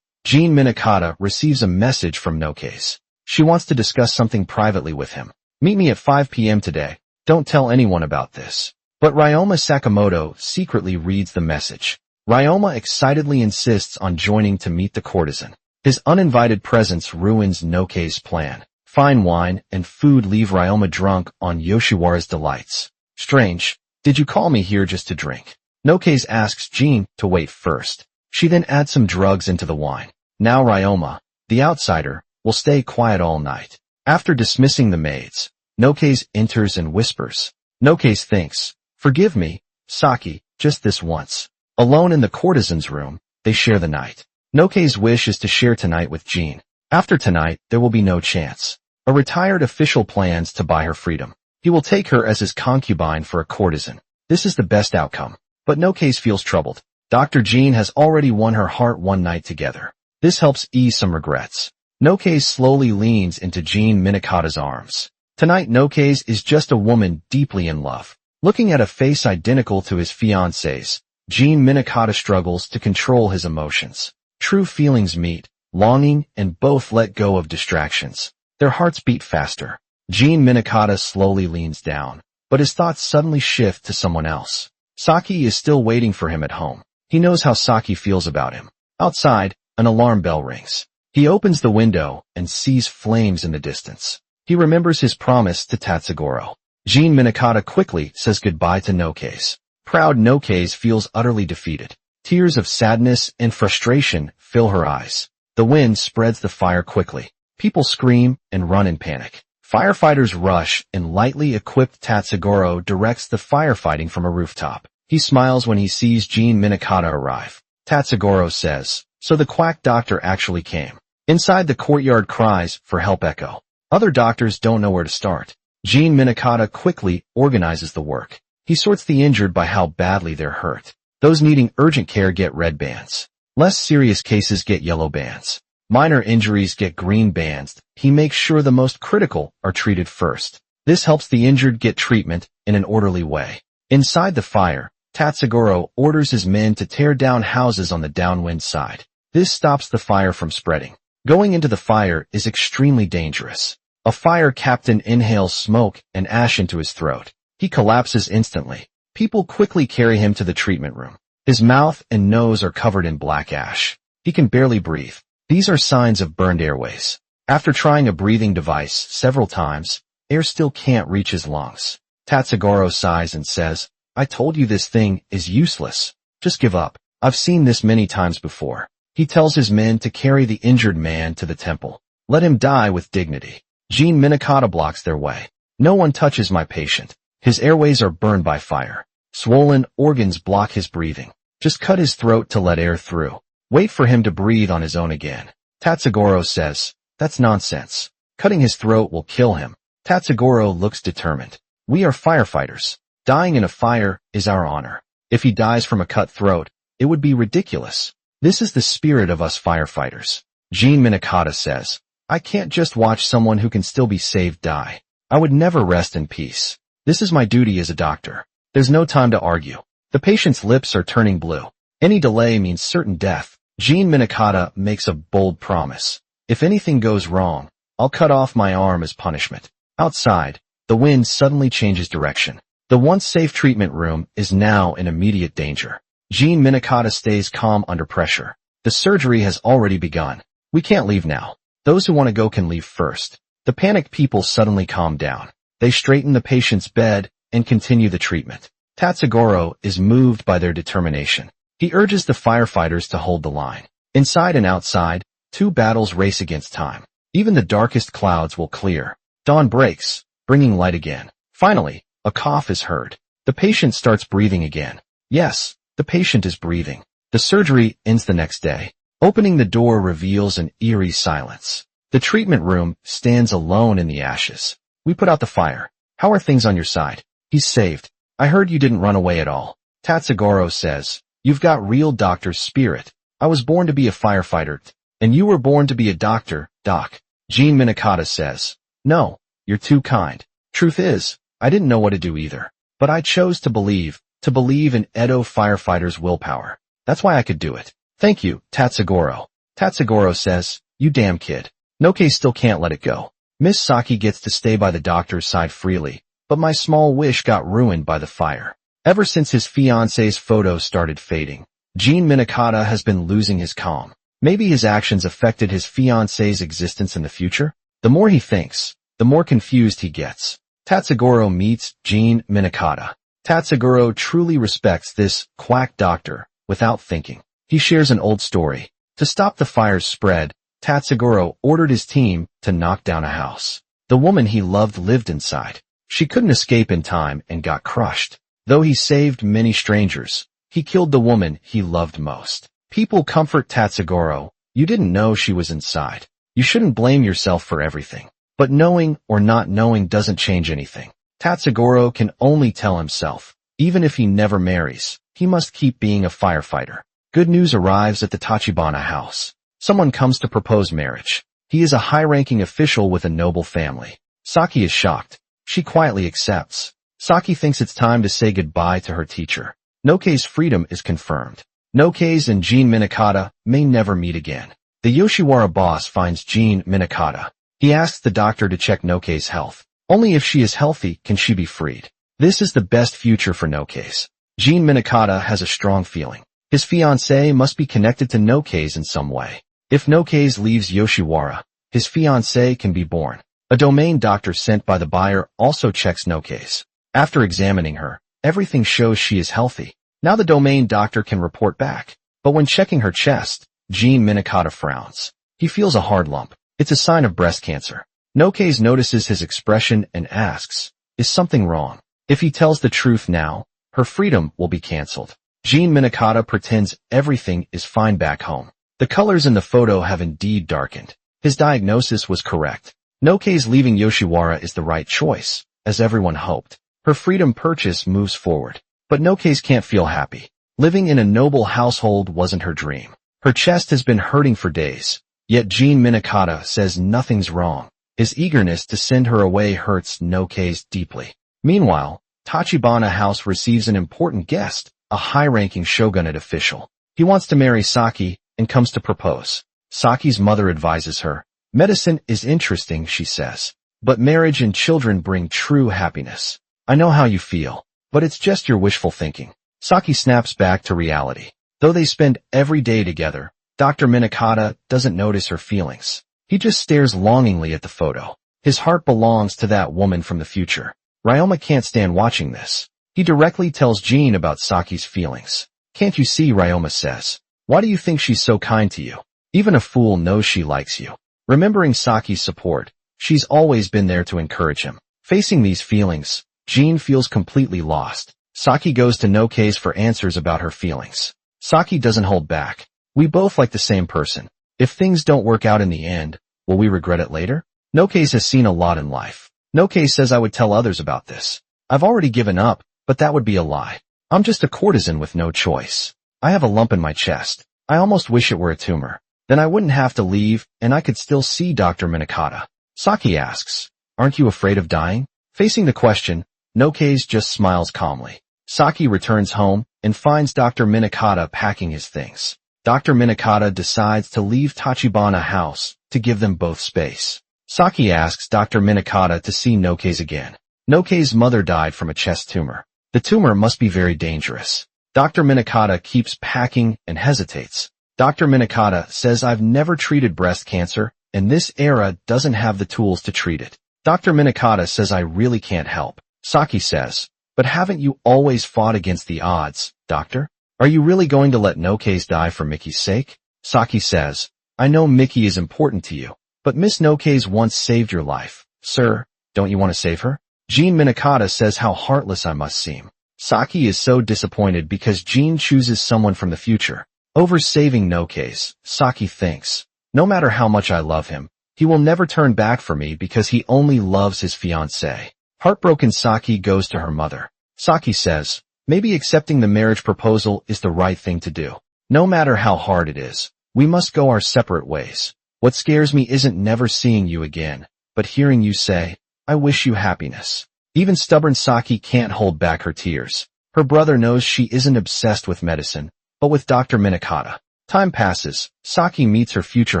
Jean Minakata receives a message from Nokase. She wants to discuss something privately with him. Meet me at 5 p.m. today. Don't tell anyone about this. But Ryoma Sakamoto secretly reads the message. Ryoma excitedly insists on joining to meet the courtesan. His uninvited presence ruins Nokase's plan. Fine wine and food leave Ryoma drunk on Yoshiwara's delights. Strange. Did you call me here just to drink? Nokase asks Jean to wait first. She then adds some drugs into the wine. Now Ryoma, the outsider, will stay quiet all night. After dismissing the maids, Nokase enters and whispers. Nokase thinks, forgive me, Saki, just this once. Alone in the courtesan's room, they share the night. Nokase's wish is to share tonight with Jean. After tonight, there will be no chance. A retired official plans to buy her freedom. He will take her as his concubine for a courtesan. This is the best outcome. But Nokase feels troubled. Dr. Jean has already won her heart one night together. This helps ease some regrets. Nokase slowly leans into Jean Minakata's arms. Tonight Nokase is just a woman deeply in love. Looking at a face identical to his fiancée's, Jean Minakata struggles to control his emotions. True feelings meet, longing, and both let go of distractions. Their hearts beat faster. Jean Minakata slowly leans down, but his thoughts suddenly shift to someone else. Saki is still waiting for him at home. He knows how Saki feels about him. Outside, an alarm bell rings. He opens the window and sees flames in the distance. He remembers his promise to Tatsugoro. Jean Minakata quickly says goodbye to Nokase. Proud Nokase feels utterly defeated. Tears of sadness and frustration fill her eyes. The wind spreads the fire quickly. People scream and run in panic. Firefighters rush and lightly equipped Tatsugoro directs the firefighting from a rooftop. He smiles when he sees Jean Minakata arrive. Tatsugoro says, so the quack doctor actually came. Inside the courtyard cries for help echo. Other doctors don't know where to start. Jean Minakata quickly organizes the work. He sorts the injured by how badly they're hurt. Those needing urgent care get red bands. Less serious cases get yellow bands. Minor injuries get green bands. He makes sure the most critical are treated first. This helps the injured get treatment in an orderly way. Inside the fire, Tatsugoro orders his men to tear down houses on the downwind side. This stops the fire from spreading. Going into the fire is extremely dangerous. A fire captain inhales smoke and ash into his throat. He collapses instantly. People quickly carry him to the treatment room. His mouth and nose are covered in black ash. He can barely breathe. These are signs of burned airways. After trying a breathing device several times, air still can't reach his lungs. Tatsugoro sighs and says, I told you this thing is useless. Just give up. I've seen this many times before. He tells his men to carry the injured man to the temple. Let him die with dignity. Jean Minakata blocks their way. No one touches my patient. His airways are burned by fire. Swollen organs block his breathing. Just cut his throat to let air through. Wait for him to breathe on his own again. Tatsugoro says, that's nonsense. Cutting his throat will kill him. Tatsugoro looks determined. We are firefighters. Dying in a fire is our honor. If he dies from a cut throat, it would be ridiculous. This is the spirit of us firefighters. Jean Minakata says, I can't just watch someone who can still be saved die. I would never rest in peace. This is my duty as a doctor. There's no time to argue. The patient's lips are turning blue. Any delay means certain death. Jean Minakata makes a bold promise. If anything goes wrong, I'll cut off my arm as punishment. Outside, the wind suddenly changes direction. The once safe treatment room is now in immediate danger. Jean Minakata stays calm under pressure. The surgery has already begun. We can't leave now. Those who want to go can leave first. The panicked people suddenly calm down. They straighten the patient's bed and continue the treatment. Tatsugoro is moved by their determination. He urges the firefighters to hold the line. Inside and outside, two battles race against time. Even the darkest clouds will clear. Dawn breaks, bringing light again. Finally, a cough is heard. The patient starts breathing again. Yes, the patient is breathing. The surgery ends the next day. Opening the door reveals an eerie silence. The treatment room stands alone in the ashes. We put out the fire. How are things on your side? He's saved. I heard you didn't run away at all. Tatsugoro says, you've got real doctor's spirit. I was born to be a firefighter, and you were born to be a doctor, Doc. Jean Minakata says, no, you're too kind. Truth is, I didn't know what to do either. But I chose to believe in Edo Firefighter's willpower. That's why I could do it. Thank you, Tatsugoro. Tatsugoro says, you damn kid. Noke still can't let it go. Miss Saki gets to stay by the doctor's side freely, but my small wish got ruined by the fire. Ever since his fiancée's photo started fading, Gene Minakata has been losing his calm. Maybe his actions affected his fiancée's existence in the future? The more he thinks, the more confused he gets. Tatsugoro meets Gene Minakata. Tatsugoro truly respects this quack doctor without thinking. He shares an old story. To stop the fire's spread, Tatsugoro ordered his team to knock down a house. The woman he loved lived inside. She couldn't escape in time and got crushed. Though he saved many strangers, he killed the woman he loved most. People comfort Tatsugoro. You didn't know she was inside. You shouldn't blame yourself for everything. But knowing or not knowing doesn't change anything. Tatsugoro can only tell himself, even if he never marries, he must keep being a firefighter. Good news arrives at the Tachibana house. Someone comes to propose marriage. He is a high-ranking official with a noble family. Saki is shocked. She quietly accepts. Saki thinks it's time to say goodbye to her teacher. Noke's freedom is confirmed. Noke's and Gene Minakata may never meet again. The Yoshiwara boss finds Gene Minakata. He asks the doctor to check Noke's health. Only if she is healthy can she be freed. This is the best future for Noke's. Gene Minakata has a strong feeling. His fiancée must be connected to Noke's in some way. If Noke's leaves Yoshiwara, his fiancée can be born. A domain doctor sent by the buyer also checks Noke's. After examining her, everything shows she is healthy. Now the domain doctor can report back. But when checking her chest, Gene Minakata frowns. He feels a hard lump. It's a sign of breast cancer. Noke's notices his expression and asks, is something wrong? If he tells the truth now, her freedom will be cancelled. Gene Minakata pretends everything is fine back home. The colors in the photo have indeed darkened. His diagnosis was correct. Noke's leaving Yoshiwara is the right choice, as everyone hoped. Her freedom purchase moves forward. But Noke's can't feel happy. Living in a noble household wasn't her dream. Her chest has been hurting for days. Yet Gene Minakata says nothing's wrong. His eagerness to send her away hurts Noke's deeply. Meanwhile, Tachibana House receives an important guest, a high-ranking shogunate official. He wants to marry Saki and comes to propose. Saki's mother advises her. Medicine is interesting, she says. But marriage and children bring true happiness. I know how you feel, but it's just your wishful thinking. Saki snaps back to reality. Though they spend every day together, Dr. Minakata doesn't notice her feelings. He just stares longingly at the photo. His heart belongs to that woman from the future. Ryoma can't stand watching this. He directly tells Gene about Saki's feelings. Can't you see, Ryoma says. Why do you think she's so kind to you? Even a fool knows she likes you. Remembering Saki's support, she's always been there to encourage him. Facing these feelings, Gene feels completely lost. Saki goes to Noke's for answers about her feelings. Saki doesn't hold back. We both like the same person. If things don't work out in the end, will we regret it later? Noke's has seen a lot in life. Noke says I would tell others about this. I've already given up, but that would be a lie. I'm just a courtesan with no choice. I have a lump in my chest. I almost wish it were a tumor. Then I wouldn't have to leave, and I could still see Dr. Minakata. Saki asks, aren't you afraid of dying? Facing the question, Noke's just smiles calmly. Saki returns home and finds Dr. Minakata packing his things. Dr. Minakata decides to leave Tachibana House to give them both space. Saki asks Dr. Minakata to see Noke's again. Noke's mother died from a chest tumor. The tumor must be very dangerous. Dr. Minakata keeps packing and hesitates. Dr. Minakata says I've never treated breast cancer, and this era doesn't have the tools to treat it. Dr. Minakata says I really can't help. Saki says, but haven't you always fought against the odds, doctor? Are you really going to let Noke's die for Mickey's sake? Saki says, I know Mickey is important to you, but Miss Noke's once saved your life. Sir, don't you want to save her? Gene Minakata says how heartless I must seem. Saki is so disappointed because Gene chooses someone from the future. Over saving Noke's, Saki thinks, no matter how much I love him, he will never turn back for me because he only loves his fiancée. Heartbroken Saki goes to her mother. Saki says, maybe accepting the marriage proposal is the right thing to do. No matter how hard it is, we must go our separate ways. What scares me isn't never seeing you again, but hearing you say, I wish you happiness. Even stubborn Saki can't hold back her tears. Her brother knows she isn't obsessed with medicine, but with Dr. Minakata. Time passes. Saki meets her future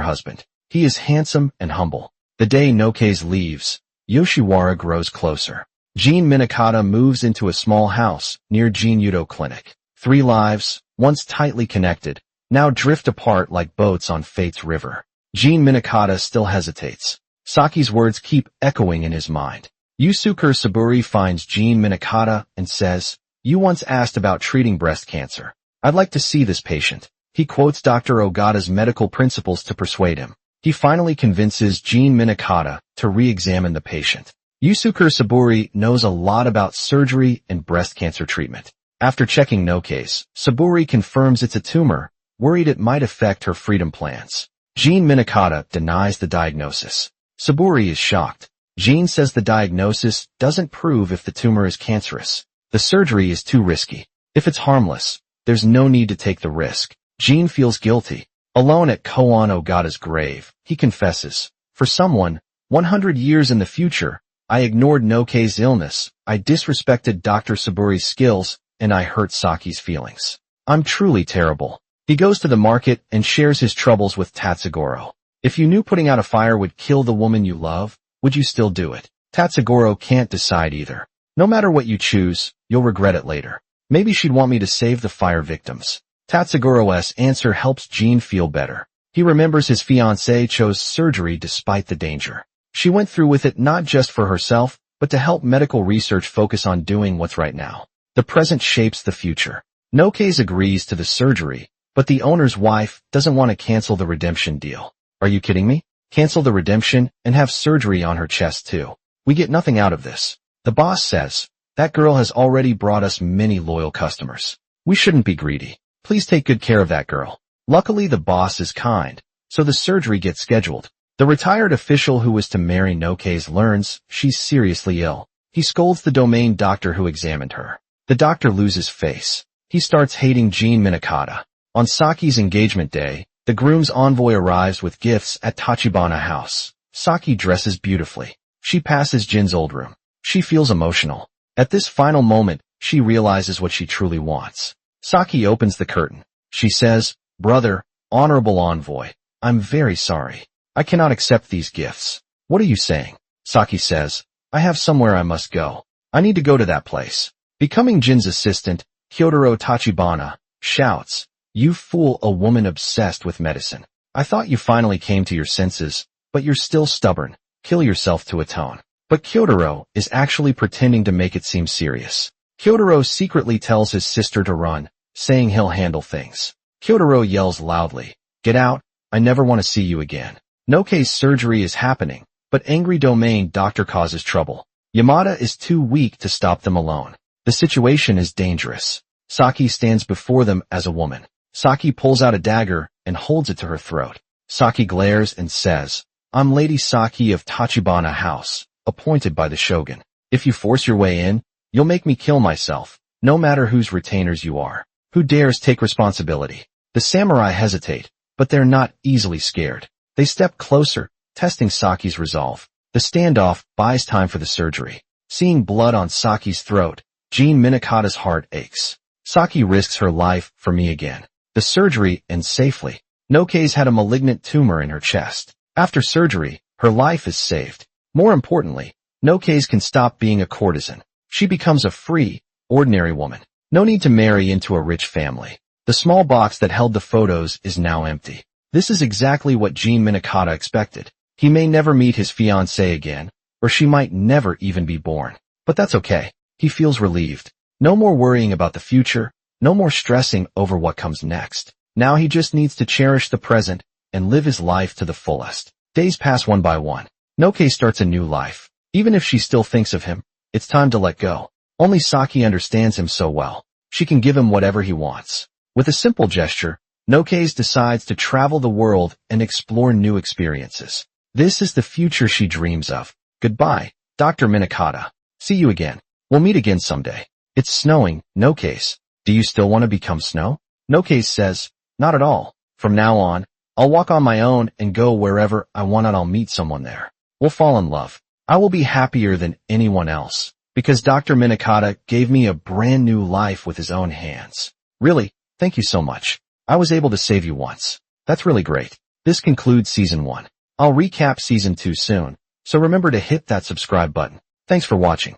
husband. He is handsome and humble. The day Nokaze leaves, Yoshiwara grows closer. Jean Minakata moves into a small house near Jean Yudo Clinic. 3 lives, once tightly connected, now drift apart like boats on fate's river. Jean Minakata still hesitates. Saki's words keep echoing in his mind. Yusuke Saburi finds Jean Minakata and says, "You once asked about treating breast cancer. I'd like to see this patient." He quotes Dr. Ogata's medical principles to persuade him. He finally convinces Jean Minakata to re-examine the patient. Yusuke Saburi knows a lot about surgery and breast cancer treatment. After checking Nokaze, Saburi confirms it's a tumor, worried it might affect her freedom plans. Jean Minakata denies the diagnosis. Saburi is shocked. Jean says the diagnosis doesn't prove if the tumor is cancerous. The surgery is too risky. If it's harmless, there's no need to take the risk. Jean feels guilty. Alone at Koan Ogata's grave, he confesses, "For someone, 100 years in the future, I ignored Nokaze's illness, I disrespected Dr. Saburi's skills, and I hurt Saki's feelings. I'm truly terrible." He goes to the market and shares his troubles with Tatsugoro. "If you knew putting out a fire would kill the woman you love, would you still do it?" Tatsugoro can't decide either. "No matter what you choose, you'll regret it later. Maybe she'd want me to save the fire victims." Tatsugoro's answer helps Jean feel better. He remembers his fiancée chose surgery despite the danger. She went through with it not just for herself, but to help medical research focus on doing what's right now. The present shapes the future. Nokaze agrees to the surgery, but the owner's wife doesn't want to cancel the redemption deal. "Are you kidding me? Cancel the redemption and have surgery on her chest too. We get nothing out of this." The boss says, "That girl has already brought us many loyal customers. We shouldn't be greedy. Please take good care of that girl." Luckily the boss is kind, so the surgery gets scheduled. The retired official who was to marry Nokaze learns she's seriously ill. He scolds the domain doctor who examined her. The doctor loses face. He starts hating Jean Minakata. On Saki's engagement day, the groom's envoy arrives with gifts at Tachibana House. Saki dresses beautifully. She passes Jin's old room. She feels emotional. At this final moment, she realizes what she truly wants. Saki opens the curtain. She says, "Brother, honorable envoy, I'm very sorry. I cannot accept these gifts." "What are you saying?" Saki says, "I have somewhere I must go. I need to go to that place." Becoming Jin's assistant, Kyotaro Tachibana, shouts, "You fool, a woman obsessed with medicine. I thought you finally came to your senses, but you're still stubborn. Kill yourself to atone." But Kyotaro is actually pretending to make it seem serious. Kyotaro secretly tells his sister to run, saying he'll handle things. Kyotaro yells loudly, "Get out, I never want to see you again." Nokaze's surgery is happening, but angry domain doctor causes trouble. Yamada is too weak to stop them alone. The situation is dangerous. Saki stands before them as a woman. Saki pulls out a dagger and holds it to her throat. Saki glares and says, "I'm Lady Saki of Tachibana House, appointed by the shogun. If you force your way in, you'll make me kill myself, no matter whose retainers you are. Who dares take responsibility?" The samurai hesitate, but they're not easily scared. They step closer, testing Saki's resolve. The standoff buys time for the surgery. Seeing blood on Saki's throat, Jean Minakata's heart aches. Saki risks her life for me again. The surgery ends safely. Nokaze had a malignant tumor in her chest. After surgery, her life is saved. More importantly, Nokaze can stop being a courtesan. She becomes a free, ordinary woman. No need to marry into a rich family. The small box that held the photos is now empty. This is exactly what Jean Minakata expected. He may never meet his fiancée again, or she might never even be born. But that's okay. He feels relieved. No more worrying about the future, no more stressing over what comes next. Now he just needs to cherish the present and live his life to the fullest. Days pass one by one. Nokaze starts a new life. Even if she still thinks of him, it's time to let go. Only Saki understands him so well. She can give him whatever he wants. With a simple gesture, Nokaze decides to travel the world and explore new experiences. This is the future she dreams of. Goodbye, Dr. Minakata. See you again. We'll meet again someday. It's snowing, Nokaze. Do you still want to become snow? Nokaze says, "Not at all. From now on, I'll walk on my own and go wherever I want and I'll meet someone there. We'll fall in love. I will be happier than anyone else. because Dr. Minikata gave me a brand new life with his own hands. Really, thank you so much. I was able to save you once. That's really great. This concludes Season 1. I'll recap Season 2 soon, so remember to hit that subscribe button. Thanks for watching.